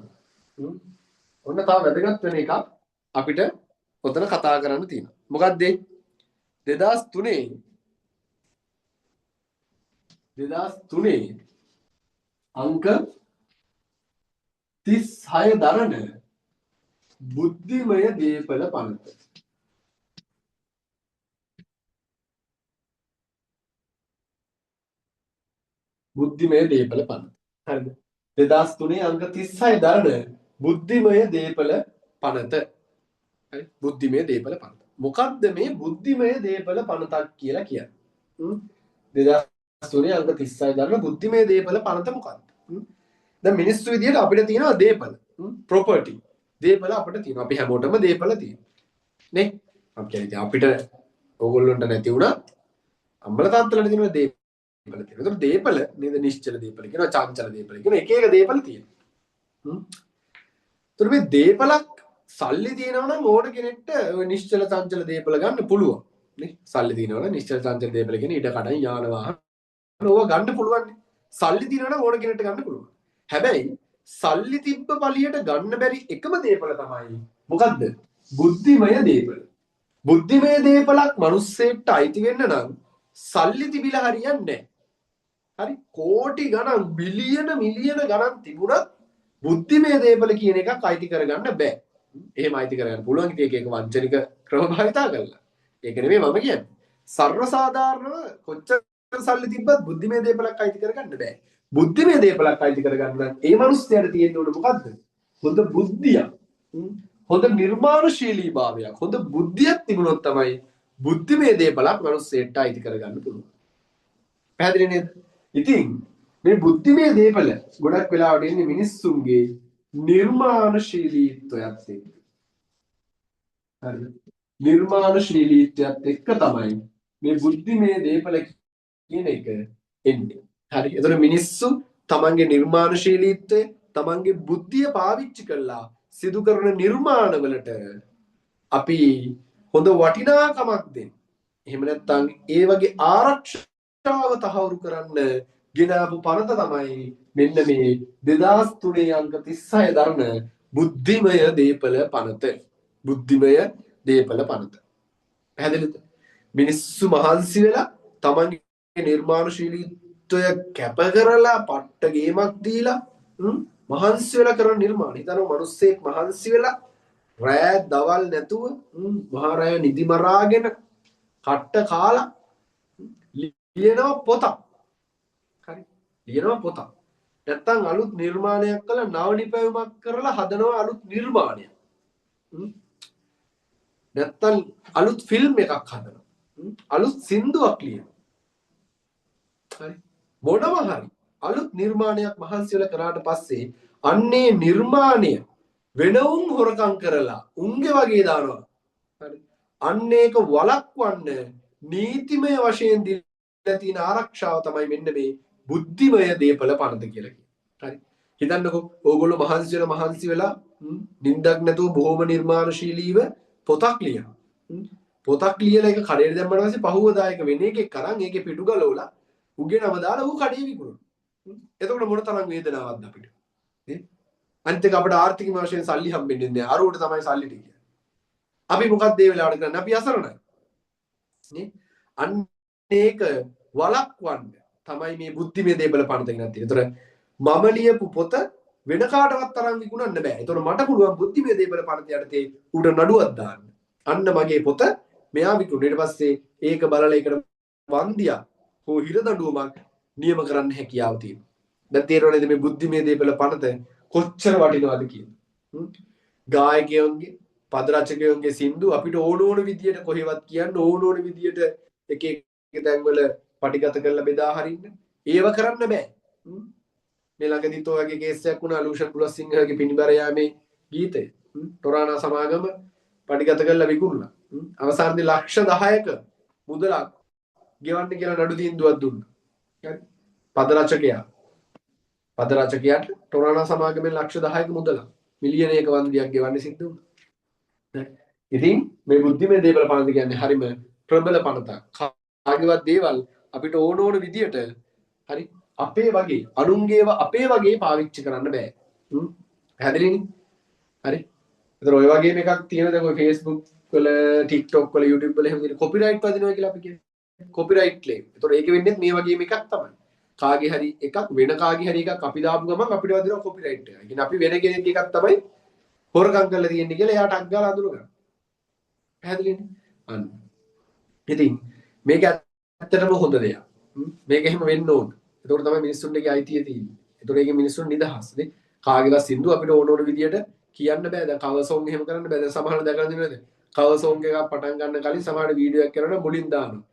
ඔන්න තව වැදගත් වෙන එකක් අපිට උතන කතා කරන්න තියෙනවා. මොකක්ද ඒ? 2003 අංක 36 දරන බුද්ධිමය දේපල පනත. බුද්ධිමය දේපල පනත. හරිද? 2003 අංක 36 දරන බුද්ධිමය දේපල පනත. හරි? බුද්ධිමය දේපල පනත. මොකක්ද මේ බුද්ධිමය දේපල පනතක් කියලා කියන්නේ? 2003 අංක 36 දරන බුද්ධිමය දේපල පනත මොකක්ද? දැන් මිනිස්සු විදියට අපිට තියෙනවා දේපල. ප්‍රොපර්ටි. දේපල අපිට තියෙනවා. අපි හැමෝටම දේපල තියෙනවා. නේ? අපි කියන්නේ අපිට ඕගොල්ලන්ට නැති වුණත් අම්මලා තාත්තලාට තියෙනවා දේපල තියෙනවා. ඒතකොට දේපල නේද නිශ්චල දේපල කියනවා, චංචල දේපල කියනවා. එක එක දේපල තියෙනවා. ඒතකොට මේ දේපලක් සල්ලි තියෙනවා නම් ඕන කෙනෙක්ට ඔය නිශ්චල චංචල දේපල ගන්න පුළුවන්. නේ? සල්ලි තියෙනවා නම් නිශ්චල චංචල දේපල කියන්නේ ඉඩ කඩන් යාන වාහන ඕවා ගන්න පුළුවන්. සල්ලි තියෙනවා නම් ඕන කෙනෙක්ට ගන්න පුළුවන්. හැබැයි සල්ලි තිබ්බ පළියට ගන්න බැරි එකම දේපල තමයි මොකද්ද? බුද්ධිමය දේපල. බුද්ධිමය දේපලක් මිනිස්සෙක්ට අයිති වෙන්න නම් සල්ලි තිබිලා හරියන්නේ නැහැ. හරි? කෝටි ගණන් බිලියන මිලියන ගණන් තිබුණත් බුද්ධිමය දේපල කියන එකක් අයිති කරගන්න බෑ. එහෙම අයිති කරගන්න පුළුවන් ඉතින් එක එක වංචනික ක්‍රම භාවිතා කරලා. ඒක නෙමෙයි මම කියන්නේ. සර්ව සාධාරණව කොච්චර සල්ලි තිබ්බත් බුද්ධිමය දේපලක් අයිති කරගන්න බෑ. බුද්ධිමය දේපලක් අයිති කරගන්න ඒ මිනිස්යාට තියෙන්න ඕන මොකද්ද? හොඳ බුද්ධියක්. හොඳ නිර්මාණශීලී භාවයක්. හොඳ බුද්ධියක් තිබුණොත් තමයි බුද්ධිමය දේපලක් මිනිස්සෙට අයිති කරගන්න පුළුවන්. පැහැදිලි නේද? ඉතින් මේ බුද්ධිමය දේපල ගොඩක් වෙලාවට එන්නේ මිනිස්සුන්ගේ නිර්මාණශීලීත්වයත් එක්ක. හරිද? නිර්මාණශීලීත්වයත් එක්ක තමයි මේ බුද්ධිමය දේපල කියන එක එන්නේ. හරි. එතකොට මිනිස්සු තමන්ගේ නිර්මාණශීලීත්වය, තමන්ගේ බුද්ධිය පාවිච්චි කරලා සිදු කරන නිර්මාණවලට අපි හොඳ වටිනාකමක් දෙන්න. එහෙම නැත්නම් ඒ වගේ ආරක්ෂාව තහවුරු කරන්න ගෙනාවු පනත තමයි මෙන්න මේ 2003 අංක 36 දරන බුද්ධිමය දේපල පනත. බුද්ධිමය දේපල පනත. පැහැදිලිද? මිනිස්සු මහන්සි වෙලා තමන්ගේ නිර්මාණශීලීත්වය කැප කරලා පට්ට ගේමක් දීලා මහන්සි වෙලා කරන නිර්මාණ. හිතනවා මිනිස්සෙක් මහන්සි වෙලා රෑ දවල් නැතුව මහා රෑ නිදි මරාගෙන කට්ට කාලා ලියනවා පොතක්. හරි. ලියනවා පොතක්. නැත්තම් අලුත් නිර්මාණයක් කළා නව නිපැයුමක් කරලා හදනවා අලුත් නිර්මාණයක්. නැත්තම් අලුත් ෆිල්ම් එකක් හදනවා. අලුත් සින්දුවක් ලියනවා. හරි. මොනවා හරි අලුත් නිර්මාණයක් මහන්සි වෙලා කරාට පස්සේ අන්නේ නිර්මාණය වෙනවුන් හොරකම් කරලා උන්ගේ වගේ දානවා. හරි. අන්න ඒක වළක්වන්න නීතිමය වශයෙන් දීලා තියෙන ආරක්ෂාව තමයි මෙන්න මේ බුද්ධිමය දේපල පනත කියලා කියන්නේ. හරි. හිතන්නකෝ ඕගොල්ලෝ මහන්සි වෙලා නිින්දක් නැතුව බොහොම නිර්මාණශීලීව පොතක් ලියනවා. පොතක් ලියලා ඒක කඩේට දැම්මම පස්සේ පහුවදායක වෙන එකෙක් අරන් ඒකේ පිටු ගලවලා උගේ නම දාලා ඌ කඩේ විකුණනවා. එතකොට මොන තරම් වේදනාවක්ද අපිට? නේ? අනිත් එක අපිට ආර්ථික වශයෙන් සල්ලි හම්බෙන්නේ නැහැ. අරවට තමයි සල්ලි ටික. අපි මොකක්ද මේ වෙලාවට කරන්නේ? අපි අසරණයි. නේ? අන්න ඒක වළක්වන්න තමයි මේ බුද්ධිමය දේපල පනත ගෙනත් තියෙන්නේ. ඒතර මම ලියපු පොත වෙන කාටවත් තරම් විකුණන්න බෑ. ඒතර මට පුළුවන් බුද්ධිමය දේපල පනත යටතේ උඩ නඩුවක් දාන්න. අන්න මගේ පොත මෙයා විකුණන. ඊට පස්සේ ඒක බලලා ඒකට වන්දියක් හෝ හිරදඬුවමක් නියම කරන්න හැකියාව තියෙනවා. දැන් තේරෙනවද මේ බුද්ධිමය දේපල පනත කොච්චර වටිනවද කියලා? ගායකයන්ගේ පද රචකයන්ගේ සින්දු අපිට ඕන විදියට කොහෙවත් කියන්න ඕන විදියට එක එක තැන්වල පටිගත කරලා බෙදා හරින්න ඒව කරන්න බෑ. මේ ළඟදිත් ඔය වගේ කේස් එකක් වුණා ලූෂන් පුලස්සිංහගේ පිනිබර යාමේ ගීතය. තොරානා සමාගම පටිගත කරලා විකුණුණා. අවසානයේ ලක්ෂ 10ක මුදලක් ගෙවන්න කියලා නඩු තීන්දුවක් දුන්නා. හරි. පද රචකයාට තොරානා සමාගමෙන් ලක්ෂ 10ක මුදලක් මිලියන 1 වන්දියක් ගෙවන්න සිද්ධ වුණා. ඉතින් මේ බුද්ධිමය දේපල පනත කියන්නේ හරිම ප්‍රබල පනතක්. කාගේවත් දේවල් අපිට ඕන විදියට හරි අපේ වගේ අනුන්ගේව අපේ වගේ පාවිච්චි කරන්න බෑ. පැහැදිලිනේ? හරි. ඒතර ඔය වගේම එකක් තියෙන දැන් ඔය Facebook වල TikTok වල YouTube වල එහෙම තියෙන කොපිරයිට් වදිනවා කියලා අපි කියන්නේ. Copyright claim. ඒතර ඒක වෙන්නේ මේ වගේම එකක් තමයි. කාගේ හරි එකක් වෙන කාගේ හරි එකක් අපි දාපු ගමන් අපිට වදිනවා කොපිරයිට් එක. ඒ කියන්නේ අපි වෙන කෙනෙක් එකක් තමයි හොරකම් කරලා තියෙන්නේ කියලා එයාට අක් ගාලා අඳුර ගන්න. පැහැදිලිනේ? අන්න. ඉතින් මේක ඇත්තටම හොඳ දෙයක්. මේක එහෙම වෙන්න ඕන. ඒතකොට තමයි මිනිස්සුන්ගේ අයිතිය තියෙන්නේ. ඒතකොට ඒකේ මිනිස්සුන් නිදහස් නේ. කාගේවත් සින්දු අපිට ඕන විදියට කියන්න බෑ. දැන් කවර් සෝංග් එහෙම කරන්න බෑ. දැන් සමහරව දැකලා දිනවද? කවර් සෝංග් එකක් පටන් ගන්න කලින් සමහර වීඩියෝ එකක් කරනවා මුලින් දානවා.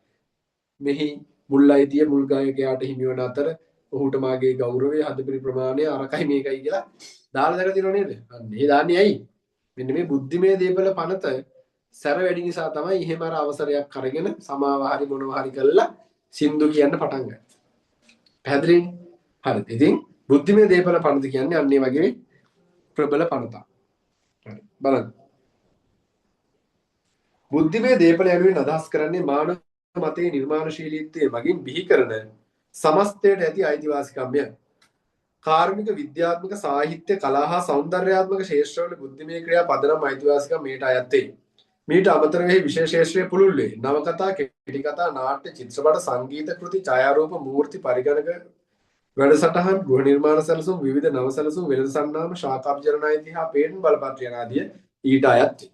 මෙහි මුල් අයිතිය මුල් ගායකයාට හිමි වන අතර ඔහුට මාගේ ගෞරවය හදපිරි ප්‍රමාණය අරකයි මේකයි කියලා දාලා දැකලා දිනව නේද? අන්න ඒ දාන්නේ ඇයි? මෙන්න මේ බුද්ධිමය දේපල පනත සැර වැඩි නිසා තමයි එහෙම අර අවසරයක් අරගෙන සමාව හරි මොනවා හරි කළා සින්දු කියන්න පටන් ගත්තා. පැහැදිලිනේ? හරි. ඉතින් බුද්ධිමය දේපල පනත කියන්නේ අන්න ඒ වගේ ප්‍රබල පනතක්. හරි. බලන්න. බුද්ධිමය දේපල යනුවෙන් අදහස් කරන්නේ මානව මතයේ නිර්මාණශීලීත්වයේ මගින් බිහි කරන සමස්තයට ඇති අයිතිවාසිකම්ය. කාර්මික විද්‍යාත්මක සාහිත්‍ය කලා හා සෞන්දර්යාත්මක ශේෂ්ත්‍රවල බුද්ධිමය ක්‍රියා පදනම් අයිතිවාසිකම් මේට අයත් වේ. මීට අමතරව එහි විශේෂ ශේෂ්ත්‍රය පුළුල් වේ. නවකතා, කෙටි කතා, නාට්‍ය, චිත්‍රපට, සංගීත කෘති, ඡායාරූප, මූර්ති, පරිගණක වැඩසටහන්, ගෘහ නිර්මාණ සැලසුම්, විවිධ නව සැලසුම්, වෙළඳ සන්නාම, ශාකාභිජනන අයිති හා පේටන්ට් බලපත්‍ර යන ආදිය ඊට අයත් වේ.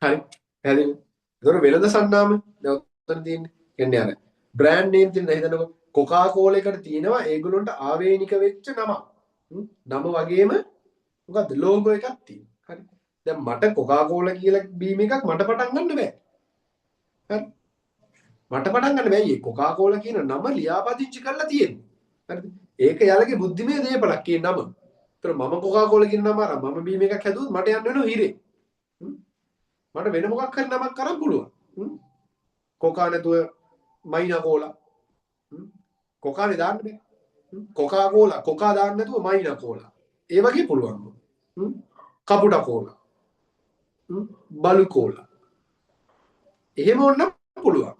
හරි. පැහැදිලිද? ඒතර වෙළඳ සන්නාම දැන් උත්තර තියෙන්නේ. කියන්නේ අර බ්‍රෑන්ඩ් නේම් තියෙන හිතන්නකො කොකා කෝලා එකට තියෙනවා ඒගොල්ලන්ට ආවේනික වෙච්ච නම. නම වගේම මොකද්ද ලෝගෝ එකක් තියෙනවා. හරි. දැන් මට කොකා කෝලා කියලා බීම එකක් මට පටන් ගන්න බෑ. හරි. මට පටන් ගන්න බෑ. මේ කොකා කෝලා කියන නම ලියාපදිංචි කරලා තියෙන්නේ. හරිද? ඒක යාලගේ බුද්ධිමය දේපලක් කියන නම. ඒතර මම කොකා කෝලා කියන නම අරන් මම බීම එකක් හැදුවොත් මට යන්න වෙනවා හිරේ. මට වෙන මොකක් හරි නමක් කරන් පුළුවන්. කොකා නැතුව මයිනා කෝලා. කොකානේ දාන්න බෑ. කොකා කෝලා කොකා දාන්න නැතුව මයිනා කෝලා. ඒ වගේ පුළුවන්. කපුටා කෝලා. බලු කෝලා. එහෙම වුණා පුළුවන්.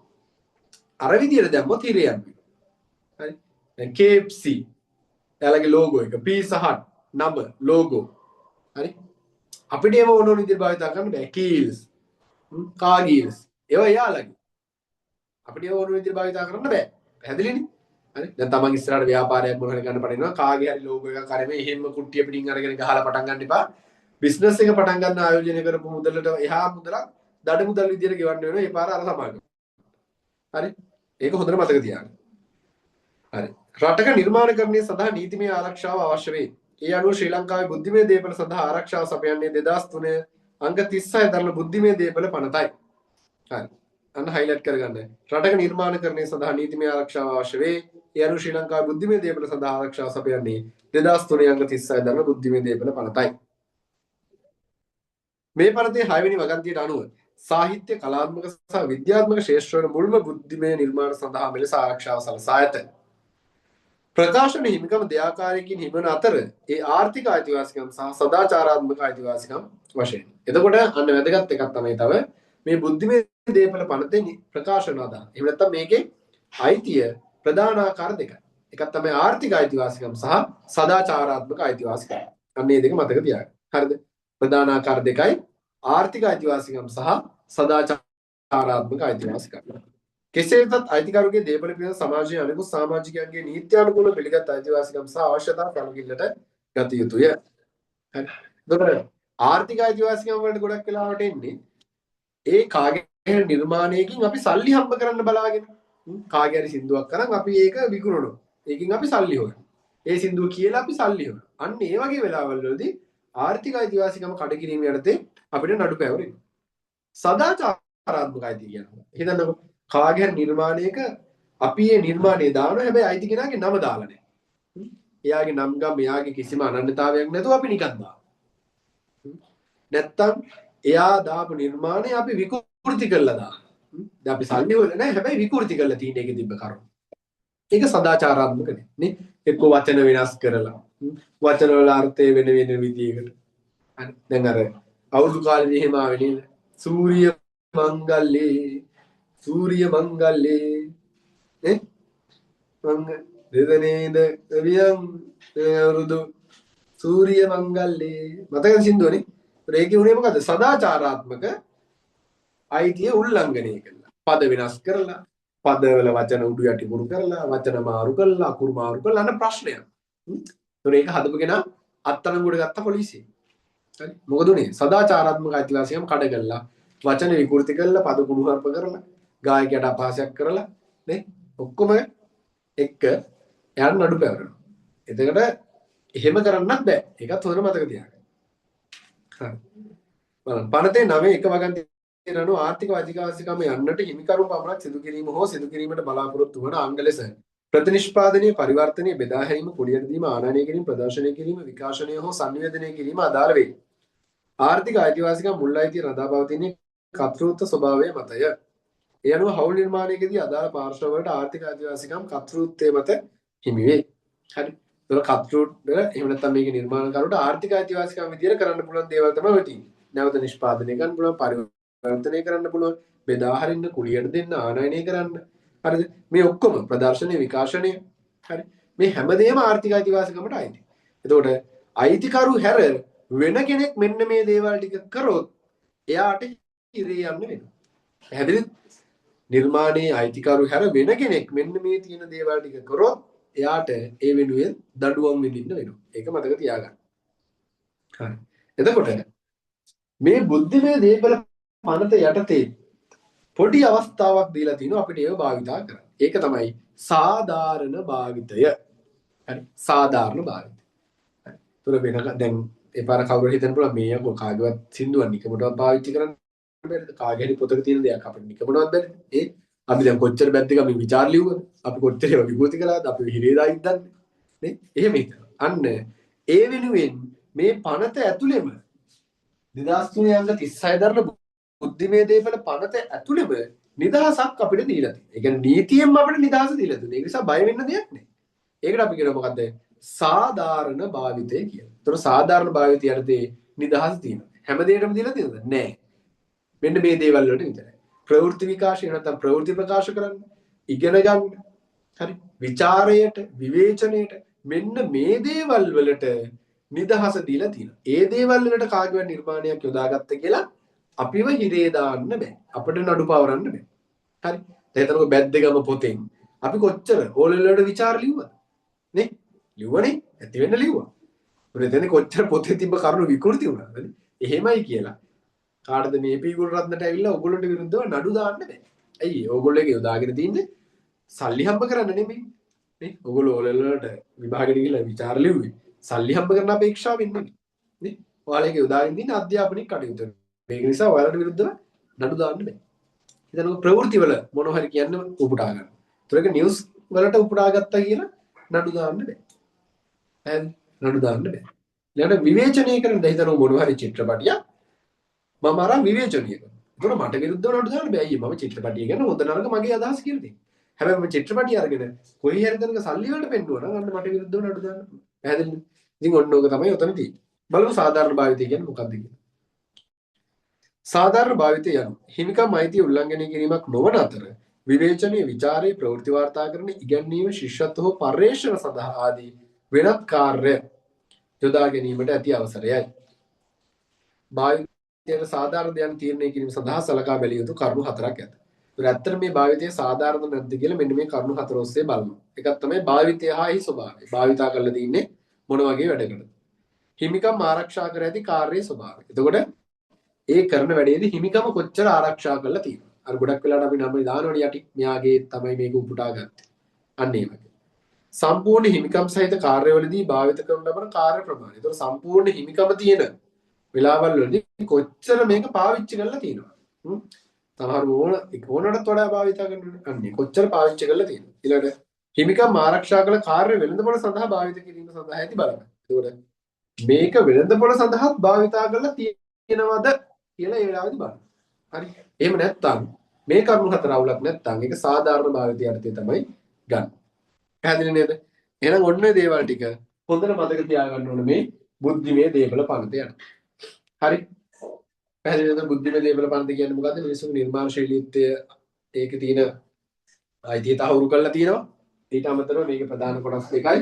අර විදියට දැම්මොත් හිරේ යන්නේ. හරි. දැන් KFC එයාලගේ ලෝගෝ එක Pizza Hut නම ලෝගෝ. හරි. අපිට ඒව ඕන විදිහට භාවිත කරන්න බෑ. කීල්ස්. කාගීල්ස්. ඒවා එයාලගේ. අපිට ඒව ඕන විදිහට භාවිත කරන්න බෑ. පැහැදිලිනේ? හරි. දැන් තමන් ඉස්සරහට ව්‍යාපාරයක් මොනවා හරි ගන්න පටන් ගන්නවා. කාගේ හරි ලෝගෝ එකක් අරගෙන එහෙම කුට්ටිය පිටින් අරගෙන ගහලා පටන් ගන්න එපා. බිස්නස් එක පටන් ගන්න ආයෝජනය කරපු මුදලට එහා මුදලක් දඩ මුදල් විදියට ගෙවන්න වෙනවා. ඒ පාර අර සමාගම. හරි. ඒක හොඳට මතක තියාගන්න. හරි. රටක නිර්මාණකරණය සඳහා නීතිමය ආරක්ෂාව අවශ්‍ය වේ. ඒ අනුව ශ්‍රී ලංකාවේ බුද්ධිමය දේපල සඳහා ආරක්ෂාව සපයන්නේ 2003 අංක 36 දරන බුද්ධිමය දේපල පනතයි. හරි. අන්න හයිලයිට් කරගන්න. රටක නිර්මාණකරණය සඳහා නීතිමය ආරක්ෂාව අවශ්‍ය වේ. ඒ අනුව ශ්‍රී ලංකාවේ බුද්ධිමය දේපල සඳහා ආරක්ෂාව සපයන්නේ 2003 අංක 36 දරන බුද්ධිමය දේපල පනතයි. මේ පනතේ 6 වෙනි වගන්තියට අනුව සාහිත්‍ය කලාත්මක සහ විද්‍යාත්මක ශේෂ්ත්‍රවල මුල්ම බුද්ධිමය නිර්මාණ සඳහා මෙලෙස ආරක්ෂාව සලසා ඇත. ප්‍රකාශන හිමිකම දෙආකාරයකින් හිමන අතර ඒ ආර්ථික අයිතිවාසිකම් සහ සදාචාරාත්මක අයිතිවාසිකම් වශයෙන්. එතකොට අන්න වැදගත් එකක් තමයි තව මේ බුද්ධිමය දේපල පනතේ ප්‍රකාශන අදහන. එහෙම නැත්නම් මේකේ අයිතිය ප්‍රධාන ආකාර දෙකයි. එකක් තමයි ආර්ථික අයිතිවාසිකම් සහ සදාචාරාත්මක අයිතිවාසිකම්. අන්න මේ දෙක මතක තියාගන්න. හරිද? ප්‍රධාන ආකාර දෙකයි ආර්ථික අයිතිවාසිකම් සහ සදාචාරාත්මක අයිතිවාසිකම්. කෙසේ වෙතත් අයිතිකරුගේ දේපල පිළිබඳ සමාජයේ අනිකුත් සමාජිකයන්ගේ නීත්‍යානුකූල පිළිගත් අයිතිවාසිකම් සහ අවශ්‍යතා සමගිල්ලට ගත යුතුය. හරි. එතකොට ආර්ථික අයිතිවාසිකම් වලට ගොඩක් වෙලාවට එන්නේ ඒ කාගේ නිර්මාණයකින් අපි සල්ලි හම්බ කරන්න බලාගෙන කාගේ හරි සින්දුවක් කරන් අපි ඒක විකුණනවා. ඒකෙන් අපි සල්ලි හොයනවා. ඒ සින්දුව කියලා අපි සල්ලි හොයනවා. අන්න ඒ වගේ වෙලාවල් වලදී ආර්ථික අයිතිවාසිකම කඩ කිරීම යටතේ අපිට නඩු පැවරෙනවා. සදාචාරාත්මක අයිතිය කියනවා. හිතන්නකො කාගේ හරි නිර්මාණයක අපි මේ නිර්මාණය දානවා හැබැයි අයිති කෙනාගේ නම දාලා නැහැ. එයාගේ නම් ගම් එයාගේ කිසිම අනන්‍යතාවයක් නැතුව අපි නිකන් දානවා. නැත්තම් එයා දාපු නිර්මාණය අපි විකෘති කරලා දානවා. දැන් අපි සල්ලි හොයලා නැහැ හැබැයි විකෘති කරලා තියෙන එකේ තිබ්බ කරුණ. ඒක සදාචාරාත්මක නේ. එක්ක වචන වෙනස් කරලා වචන වල අර්ථය වෙන විදියකට. හරි. දැන් අර අවුරුදු කාලෙදී එහෙම ආවේ නේද? සූර්ය මංගල්ලේ නේ? මංග දෙදනේද වියම් අවුරුදු සූර්ය මංගල්ලේ මතකද සින්දුවනේ? ඒකේ උනේ මොකද්ද? සදාචාරාත්මක අයිතිය උල්ලංඝනය කළා. පද වෙනස් කරලා, පදවල වචන උඩු යටි කුරු කරලා, වචන මාරු කරලා, අකුරු මාරු කරලා අන්න ප්‍රශ්නයක්. ඒතොර ඒක හදපු කෙනා අත්අඩංගුවට ගත්ත පොලිසිය. හරි. මොකද උනේ? සදාචාරාත්මක අයිතිවාසිකම් කඩ කළා, වචන විකෘති කරලා, පද කුණුහරුප කරලා, ගායකයට අපහාසයක් කරලා නේ? ඔක්කොම එක්ක එයාට නඩු පැවරෙනවා. එතකොට එහෙම කරන්නත් බෑ. ඒකත් හොඳට මතක තියාගන්න. හරි. බලන්න පනතේ 9 එක වගන්ති රණු ආර්ථික අධිකාරිකම යන්නට හිමිකරුන් පමණක් සිදු කිරීම හෝ සිදු කිරීමට බලාපොරොත්තු වන අංග ලෙස ප්‍රතිනිෂ්පාදනයේ පරිවර්තනයේ බෙදා හැරීම කුලියට දීම ආනයනය කිරීම ප්‍රදර්ශනය කිරීම විකාශනය හෝ සංනිවේදනය කිරීම අදාළ වේ. ආර්ථික අයිතිවාසිකම් මුල් අයිතිය රඳා පවතින්නේ කර්තෘත්ව ස්වභාවය මතය. ඒ අනුව හවුල් නිර්මාණයකදී අදාළ පාර්ශ්ව වලට ආර්ථික අයිතිවාසිකම් කර්තෘත්වයේ මත හිමි වේ. හරි. ඒක කර්තෘත්ව එහෙම නැත්නම් මේක නිර්මාණකරුට ආර්ථික අයිතිවාසිකම් විදියට කරන්න පුළුවන් දේවල් තමයි ඔය තියෙන්නේ. නැවත නිෂ්පාදනය කරන්න පුළුවන් පරිවර්තනය කරන්න පුළුවන් බෙදා හරින්න කුලියට දෙන්න ආනයනය කරන්න. හරිද? මේ ඔක්කොම ප්‍රදර්ශනය විකාශනය හරි. මේ හැමදේම ආර්ථික අයිතිවාසිකමට අයිති. එතකොට අයිතිකරු හැර වෙන කෙනෙක් මෙන්න මේ දේවල් ටික කරොත් එයාට ඉරේ යන්න වෙනවා. පැහැදිලිද? නිර්මාණයේ අයිතිකරු හැර වෙන කෙනෙක් මෙන්න මේ තියෙන දේවල් ටික කරොත් එයාට ඒ වෙනුවෙන් දඩුවම් විඳින්න වෙනවා. ඒක මතක තියාගන්න. හරි. එතකොට මේ බුද්ධිමය දේපල පනත යටතේ පොඩි අවස්ථාවක් දීලා තිනවා අපිට ඒව භාවිතා කරන්න. ඒක තමයි සාධාරණ භාවිතය. හරි. සාධාරණ භාවිතය. හරි. තුර වෙන දැන් ඒ පාර කවුරු හිතන්න පුළුවන් මේ යකෝ කාගේවත් සින්දුවක් නිකමටවත් පාවිච්චි කරන්න බැරිද? කාගේ හරි පොතක තියෙන දෙයක් අපිට නිකමටවත් බැරිද? ඒ අපි දැන් කොච්චර බැද්දක අපි විචාර ලියුවද? අපි කොච්චර ඒවා විකෘති කළාද? අපි හිරේ දායිත් දන්නේ නේ? එහෙම හිතනවා. අන්න ඒ වෙනුවෙන් මේ පනත ඇතුළෙම 2003 අංග 36 දරන බුද්ධිමය දේපල පනත ඇතුළෙම නිදහසක් අපිට දීලා තියෙනවා. ඒ කියන්නේ නීතියෙන්ම අපිට නිදහස දීලා තියෙනවා. ඒක නිසා බය වෙන්න දෙයක් නැහැ. ඒකට අපි කියනවා මොකද්ද? සාධාරණ භාවිතය කියලා. ඒතර සාධාරණ භාවිතය යටතේ නිදහස තියෙනවා. හැම දෙයකටම දීලා තියෙනවද? නැහැ. මෙන්න මේ දේවල් වලට විතරයි. ප්‍රවෘත්ති විකාශය නැත්නම් ප්‍රවෘත්ති ප්‍රකාශ කරන්න, ඉගෙන ගන්න, හරි, විචාරයට, විවේචනයට මෙන්න මේ දේවල් වලට නිදහස දීලා තියෙනවා. ඒ දේවල් වලට කාගේවත් නිර්මාණයක් යොදාගත්ත කියලා අපිව හිරේ දාන්න බෑ. අපිට නඩු පවරන්න බෑ. හරි. දැන් බැද්දගම පොතෙන් අපි කොච්චර ඕලෙල් වලට විචාර ලිව්වද? නේ? ලිව්වනේ. ඇති වෙන්න ලිව්වා. උනේ කොච්චර පොතේ තිබ්බ කරුණු විකෘති වුණාද? එහෙමයි කියලා. කාටද මේ පීගුරු රත්නට ඇවිල්ලා ඕගොල්ලන්ට විරුද්ධව නඩු දාන්න බෑ. ඇයි? ඕගොල්ලෝගේ යොදාගෙන තින්නේ සල්ලි හම්බ කරන්න නෙමෙයි. නේ? ඕගොල්ලෝ ඕලෙල් වලට විභාගෙට ගිහලා විචාර ලිව්වේ. සල්ලි හම්බ කරන අපේක්ෂාවෙන් නෙමෙයි. නේ? ඔයාලගේ යොදාගෙන තින්නේ අධ්‍යාපනික කටයුතු. මේක නිසා ඔයාලට විරුද්ධව නඩු දාන්න බෑ. ඉතින් ඔය ප්‍රවෘත්ති වල මොන හරි කියන්නේ උපුටා ගන්න. ඒතර ඒක නිවුස් වලට උපුටා ගත්තා කියලා නඩු දාන්න බෑ. එහෙනම් නඩු දාන්න බෑ. ඊළඟට විවේචනය කරන දෙහිතර මොන හරි චිත්‍රපටියක් මම අරන් විවේචනය කරනවා. ඒතර මට විරුද්ධව නඩු දාන්න බෑ. අයියේ මම චිත්‍රපටිය ගැන හොඳ නරක මගේ අදහස් කියලා තියෙනවා. හැබැයි මම චිත්‍රපටිය අරගෙන කොහේ හරි තැනක සල්ලි වලට පෙන්නුවා නම් අන්න මට විරුද්ධව නඩු දාන්න. පැහැදිලිද? ඉතින් ඔන්න ඕක තමයි උතන තියෙන්නේ. බලමු සාධාරණ භාවිතය කියන්නේ මොකක්ද කියලා. සාධාරණ භාවිතය යනු හිමිකම් අයිතිය උල්ලංඝනය කිරීමක් නොවන අතර විවේචනයේ විචාරයේ ප්‍රවෘත්ති වාර්තාකරණ ඉගැන්වීම ශිෂ්‍යත්ව හෝ පර්යේෂණ සඳහා ආදී වෙනත් කාර්ය යොදා ගැනීමට ඇති අවසරයයි. භාවිතයට සාධාරණ දයන් තීරණය කිරීම සඳහා සලකා බැලිය යුතු කරුණු හතරක් ඇත. ඒත් ඇත්තට මේ භාවිතය සාධාරණ නැද්ද කියලා මෙන්න මේ කරුණු හතර ඔස්සේ බලනවා. එකක් තමයි භාවිතය හා එහි ස්වභාවය. භාවිතා කරලා තින්නේ මොන වගේ වැඩකටද? හිමිකම් ආරක්ෂා කර ඇති කාර්යයේ ස්වභාවය. එතකොට ඒ කරන වැඩේදී හිමිකම කොච්චර ආරක්ෂා කරලා තියෙනවා. අර ගොඩක් වෙලාවට අපි නම් දානවනේ යටි මෙයාගේ තමයි මේක උපුටා ගත්තේ. අන්න ඒ වගේ. සම්පූර්ණ හිමිකම් සහිත කාර්යවලදී භාවිත කරන ලබන කාර්ය ප්‍රමාණය. ඒතකොට සම්පූර්ණ හිමිකම තියෙන වෙලාවල් වලදී කොච්චර මේක පාවිච්චි කරලා තියෙනවා. සමහර ඕනටත් වඩා භාවිත කරනවා. අන්නේ කොච්චර පාවිච්චි කරලා තියෙනවා. ඊළඟට හිමිකම් ආරක්ෂා කළ කාර්ය වෙළඳපොළ සඳහා භාවිත කිරීම සඳහා ඇති බලන්න. ඒතකොට මේක වෙළඳපොළ සඳහාත් භාවිතා කරලා තියෙනවද කියලා ඒ වෙලාවේදී බලන්න. හරි. එහෙම නැත්නම් මේ කරුණු හතර අවුලක් නැත්නම් ඒක සාධාරණ භාවිතය යටතේ තමයි ගන්න. පැහැදිලි නේද? එහෙනම් ඔන්න ඔය දේවල් ටික හොඳට මතක තියාගන්න ඕනේ මේ බුද්ධිමය දේපල පනත යන. හරි. පැහැදිලි නේද? බුද්ධිමය දේපල පනත කියන්නේ මොකද්ද? මිනිස්සුගේ නිර්මාණශීලීත්වය ඒකේ තියෙන අයිතිය තහවුරු කරලා තියෙනවා. ඊට අමතරව මේකේ ප්‍රධාන කොටස් දෙකයි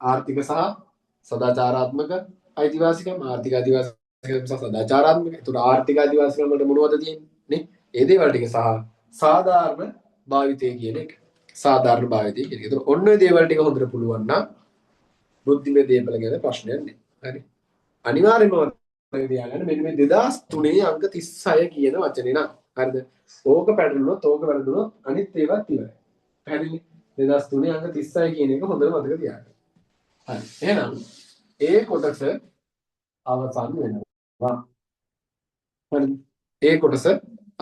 ආර්ථික සහ සදාචාරාත්මක අයිතිවාසිකම්. ආර්ථික අයිතිවාසිකම් සහ සදාචාරාත්මක. ඒතර ආර්ථික අයිතිවාසිකම් වලට මොනවද තියෙන්නේ? ඒ දේවල් ටික සහ සාධාරණ භාවිතය කියන එක. සාධාරණ භාවිතය කියන එක. ඒතර ඔන්න ඔය දේවල් ටික හොඳට පුළුවන් නම් බුද්ධිමය දේපල ගැන ප්‍රශ්නයක් නෑ. හරි. අනිවාර්යයෙන්ම මතක තියාගන්න මෙන්න මේ 2003 අංක 36 කියන වචනේ නම්. හරිද? ඕක පැටළුනොත් ඕක වැරදුනොත් අනිත් ඒවාත් ඉවරයි. පැහැදිලි? 2003 අංක 36 කියන එක හොඳට මතක තියාගන්න. හරි. එහෙනම් ඒ කොටස අවසන් වෙනවා. හරි. ඒ කොටස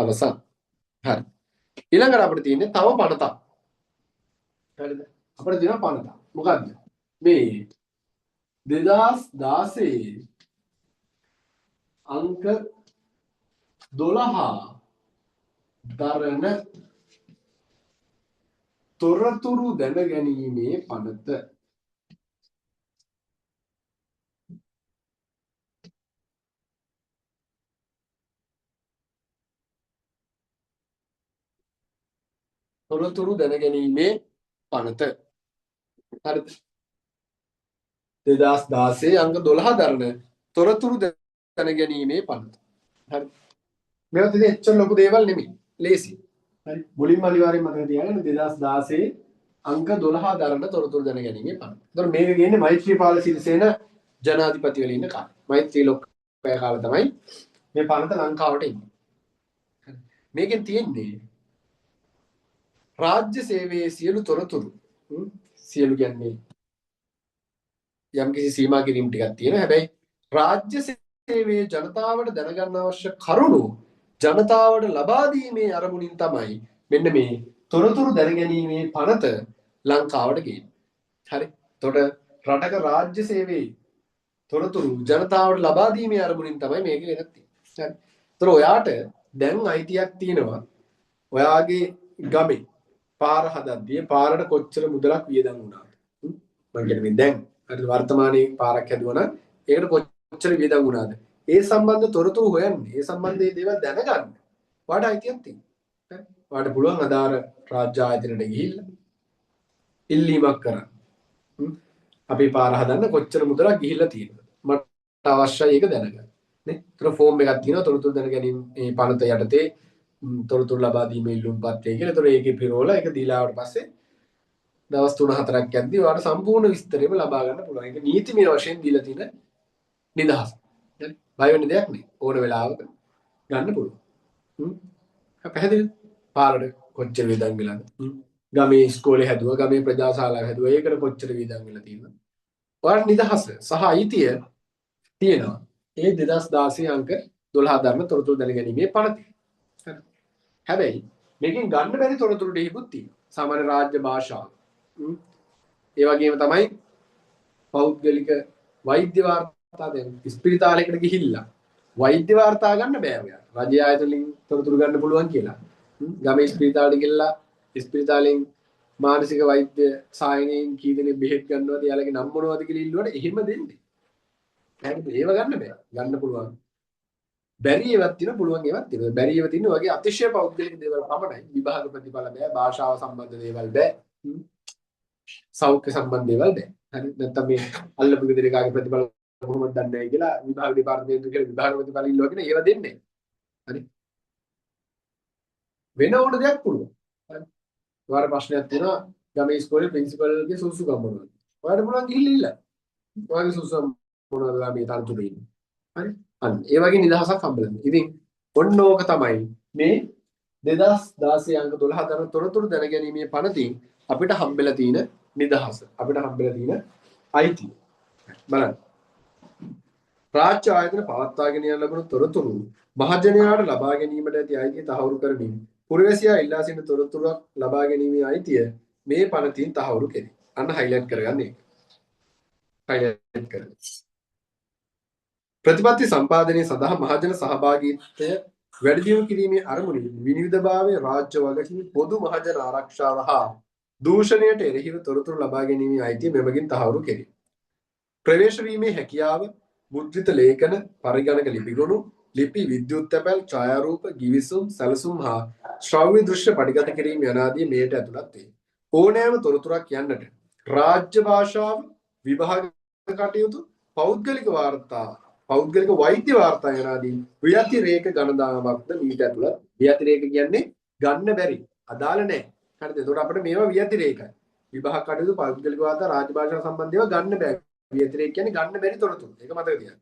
අවසන්. හරි. ඊළඟට අපිට තියෙන්නේ තව පනතක්. හරිද? අපිට තියෙනවා පනතක්. මොකද්ද? මේ 2016 අංක 12 දරන තොරතුරු දැනගැනීමේ පනත. තොරතුරු දැනගැනීමේ පනත. හරිද? 2016 අංක 12 දරන තොරතුරු දැනගැනීමේ පනත. හරි. මේවත් ඉතින් එච්චර ලොකු දේවල් නෙමෙයි. ලේසි. හරි. මුලින්ම අනිවාර්යෙන් මතක තියාගන්න 2016 අංක 12 දරන තොරතුරු දැනගැනීමේ පනත. ඒතකොට මේක කියන්නේ මෛත්‍රීපාල සිරිසේන ජනාධිපතිවල ඉන්න කාලේ. මෛත්‍රී ලොක්කය කාලේ තමයි මේ පනත ලංකාවට එන්නේ. හරි. මේකෙන් තියෙන්නේ රාජ්‍ය සේවයේ සියලු තොරතුරු සියලු කියන්නේ යම්කිසි සීමා කිරීම් ටිකක් තියෙනවා. හැබැයි රාජ්‍ය සේවයේ ජනතාවට දැනගන්න අවශ්‍ය කරුණු ජනතාවට ලබා දීමේ අරමුණින් තමයි මෙන්න මේ තොරතුරු දැනගැනීමේ පනත ලංකාවට ගේන්නේ. හරි. එතකොට රටක රාජ්‍ය සේවයේ තොරතුරු ජනතාවට ලබා දීමේ අරමුණින් තමයි මේක ගෙනත් තියෙන්නේ. හරි. එතකොට ඔයාට දැන් අයිතියක් තියෙනවා. ඔයාගේ ගමේ පාර හදද්දී පාරට කොච්චර මුදලක් වියදම් වුණාද? මම කියන්නේ දැන් හරි වර්තමානයේ පාරක් හැදුවා නම් ඒකට කොච්චර වියදම් වුණාද? ඒ සම්බන්ධ තොරතුරු හොයන්නේ, ඒ සම්බන්ධයේ දේවල් දැනගන්න. ඔයාට අයිතියක් තියෙනවා. හරි. ඔයාට පුළුවන් අදාළ රාජ්‍ය ආයතනයට ගිහිල්ලා ඉල්ලීමක් කරන්න. අපේ පාර හදන්න කොච්චර මුදලක් ගිහිල්ලා තියෙනවද? මට අවශ්‍යයි ඒක දැනගන්න. නේ? ඒතර ෆෝම් එකක් තියෙනවා තොරතුරු දැනගැනීම මේ පනත යටතේ තොරතුරු ලබා දීමේ ඉල්ලුම් පත්‍රය කියලා. ඒතර ඒකේ පිරෝලා ඒක දීලා ආවට පස්සේ දවස් 3-4ක් යද්දී ඔයාලට සම්පූර්ණ විස්තරෙම ලබා ගන්න පුළුවන්. ඒක නීතිමය වශයෙන් දීලා තියෙන නිදහස. හරි. බය වෙන්න දෙයක් නෑ. ඕන වෙලාවක ගන්න පුළුවන්. පැහැදිලිද? පාරට කොච්චර වියදම් වෙලාද? ගමේ ඉස්කෝලේ හැදුවා, ගමේ ප්‍රජාශාලාව හැදුවා. ඒකට කොච්චර වියදම් වෙලා තියෙනවද? ඔයාලට නිදහස සහ අයිතිය තියෙනවා. ඒ 2016 අංක 12 දරන තොරතුරු දැනගැනීමේ පනතේ. හරි. හැබැයි මේකෙන් ගන්න බැරි තොරතුරු දෙහිකුත් තියෙනවා. සාමාන්‍ය රාජ්‍ය භාෂාව. ඒ වගේම තමයි පෞද්ගලික වෛද්‍ය වාර්තා දැන් ස්පිරිතාලයකට ගිහිල්ලා වෛද්‍ය වාර්තා ගන්න බෑ ඔයාලට. රජයේ ආයතනවලින් තොරතුරු ගන්න පුළුවන් කියලා. ගමේ ස්පිරිතාලෙට ගිහලා ස්පිරිතාලෙන් මානසික වෛද්‍ය සායනයෙන් කී දෙනෙක් බෙහෙත් ගන්නවද යාළගේ නම් මොනවද කියලා ඉල්ලුවට එහෙම දෙන්නේ. හරිද? ඒව ගන්න බෑ. ගන්න පුළුවන්. බැරි ඒවත් තියෙනවා, පුළුවන් ඒවත් තියෙනවා. බැරි ඒවා තියෙනවා වගේ අතිශය පෞද්ගලික දේවල් පමණයි. විභාග ප්‍රතිඵල බෑ, භාෂාව සම්බන්ධ දේවල් බෑ. සෞඛ්‍ය සම්බන්ධ දේවල් බෑ. හරි. නැත්නම් මේ අල්ලපු ගෙදර එකාගේ ප්‍රතිඵල කොහොමද දන්නේ නැහැ කියලා විභාග දෙපාර්තමේන්තුව කියලා විභාග ප්‍රතිඵල ඉල්ලුවගෙන ඒව දෙන්නේ නැහැ. හරි. වෙන ඕන දෙයක් පුළුවන්. හරි. ඔයාලට ප්‍රශ්නයක් තියෙනවා ගමේ ඉස්කෝලේ ප්‍රින්සිපල්ගේ සුසුකම් මොනවද? ඔයාලට පුළුවන් ගිහිල්ලා ඉල්ලන්න. ඔයාගේ සුසුකම් මොනවද ඔයා මේ තනතුරේ ඉන්නේ. හරි. අන්න ඒ වගේ නිදහසක් හම්බෙලා. ඉතින් ඔන්න ඕක තමයි මේ 2016 අංක 12 දරන තොරතුරු දැනගැනීමේ පනතින් අපිට හම්බෙලා තියෙන නිදහස අපිට හම්බෙලා තියෙන අයිතිය. බලන්න. රාජ්‍ය ආයතන පවත්වාගෙන යන ලබන තොරතුරු මහජනයාට ලබා ගැනීමට ඇති අයිතිය තහවුරු කරමින් පුරවැසියා ඉල්ලා සිටින තොරතුරක් ලබා ගැනීමේ අයිතිය මේ පනතින් තහවුරු කෙරේ. අන්න හයිලයිට් කරගන්න ඒක. හයිලයිට් කරගන්න. ප්‍රතිපත්ති සම්පාදනය සඳහා මහජන සහභාගීත්වය වැඩි දියුණු කිරීමේ අරමුණින් විනිවිදභාවයේ රාජ්‍ය වගකීම් පොදු මහජන ආරක්ෂාව හා දූෂණයට එරෙහිව තොරතුරු ලබා ගැනීමේ අයිතිය මෙමගින් තහවුරු කෙරේ. ප්‍රවේශ වීමේ හැකියාව මුද්‍රිත ලේඛන පරිගණක ලිපිගොනු ලිපි විද්‍යුත් තැපැල් ඡායාරූප ගිවිසුම් සැලසුම් හා ශ්‍රව්‍ය දෘශ්‍ය පටිගත කිරීම යනාදී මෙයට ඇතුළත් වේ. ඕනෑම තොරතුරක් යන්නට රාජ්‍ය භාෂාව විභාග කටයුතු පෞද්ගලික වාර්තා පෞද්ගලික වෛද්‍ය වාර්තා යනාදී ව්‍යතිරේක ගණනාවක්ද මීට ඇතුළත්. ව්‍යතිරේක කියන්නේ ගන්න බැරි අදාළ නැහැ. හරිද? එතකොට අපිට මේවා ව්‍යතිරේකයි. විභාග කටයුතු පෞද්ගලික වාර්තා රාජ්‍ය භාෂාව සම්බන්ධව ගන්න බැහැ. ව්‍යතිරේක කියන්නේ ගන්න බැරි තොරතුරු. ඒක මතක තියාගන්න.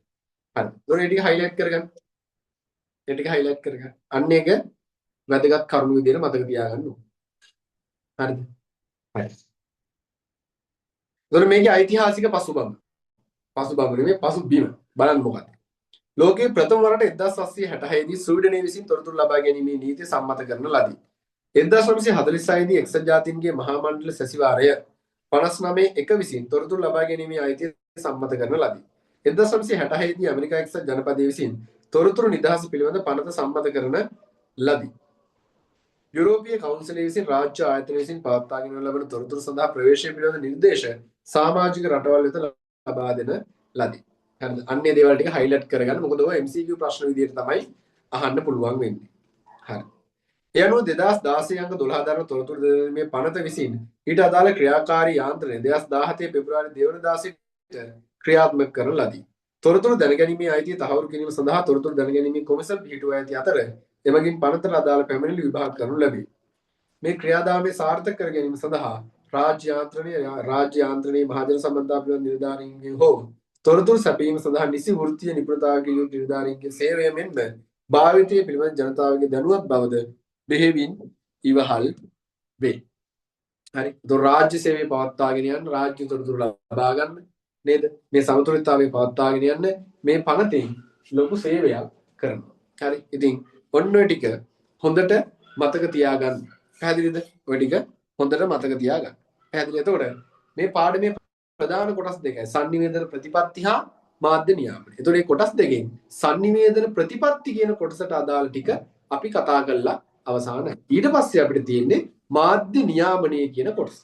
හරි. එතකොට මේ ටික හයිලයිට් කරගන්න. මේ ටික හයිලයිට් කරගන්න. අන්න ඒක වැදගත් කරුණු විදිහට මතක තියාගන්න ඕනේ. හරිද? හරි. එතකොට මේකේ ඓතිහාසික පසුබිම. පසුබිම නෙමෙයි පසුබිම. බලන්න මොකක්ද? ලෝකයේ ප්‍රථම වරට 1866 දී ස්වීඩනයේ විසින් තොරතුරු ලබා ගැනීමේ නීතිය සම්මත කරන ලදී. 1946 දී එක්සත් ජාතීන්ගේ මහා මණ්ඩල සැසිවාරය 59 එක විසින් තොරතුරු ලබා ගැනීමේ අයිතිය සම්මත කරන ලදී. 1966 දී ඇමරිකා එක්සත් ජනපදයේ විසින් තොරතුරු නිදහස පිළිබඳ පනත සම්මත කරන ලදී. යුරෝපීය කවුන්සිලය විසින් රාජ්‍ය ආයතන විසින් පවත්වාගෙන ලබන තොරතුරු සඳහා ප්‍රවේශය පිළිබඳ නිර්දේශ සමාජික රටවල් වෙත ලබා දෙන ලදී. හරිද? අන්නේ දේවල් ටික හයිලයිට් කරගන්න. මොකද ඔය MCQ ප්‍රශ්න විදිහට තමයි අහන්න පුළුවන් වෙන්නේ. හරි. ඒ අනුව 2016 අංක 12 දරන තොරතුරු දෙමේ පනත විසින් ඊට අදාළ ක්‍රියාකාරී යාන්ත්‍රණය 2017 පෙබරවාරි 2 වෙනිදා සිට ක්‍රියාත්මක කරන ලදී. තොරතුරු දැනගැනීමේ අයිතිය තහවුරු කිරීම සඳහා තොරතුරු දැනගැනීමේ කොමිසම් පිහිටුවා ඇති අතර එමගින් පනතට අදාළ පැමිණිලි විභාග කරනු ලැබේ. මේ ක්‍රියාදාමයේ සාර්ථක කර ගැනීම සඳහා රාජ්‍ය යාන්ත්‍රණයේ මහජන සම්බන්ධතා පිළිබඳ නිලධාරීන්ගේ හෝ තොරතුරු සැපයීම සඳහා නිසි වෘත්තීය නිපුණතාවකින් යුතු නිලධාරීන්ගේ සේවය මෙන්ම භාවිතය පිළිබඳ ජනතාවගේ දැනුවත් බවද බෙහෙවින් ඉවහල් වේ. හරි. ඒතොර රාජ්‍ය සේවය පවත්වාගෙන යන්න රාජ්‍ය තොරතුරු ලබා ගන්න නේද? මේ සමතුලිතතාවය පවත්වාගෙන යන්න මේ පනතෙන් ලොකු සේවයක් කරනවා. හරි. ඉතින් ඔන්න ඔය ටික හොඳට මතක තියාගන්න. පැහැදිලිද? ඔය ටික හොඳට මතක තියාගන්න. පැහැදිලි? එතකොට මේ පාඩමේ ප්‍රධාන කොටස් දෙකයි. sannivedana ප්‍රතිපත්ති හා මාධ්‍ය නියාමනය. එතකොට මේ කොටස් දෙකෙන් sannivedana ප්‍රතිපත්ති කියන කොටසට අදාළ ටික අපි කතා කරලා අවසానයි. ඊට පස්සේ අපිට තියෙන්නේ මාධ්‍ය නියාමනය කියන කොටස.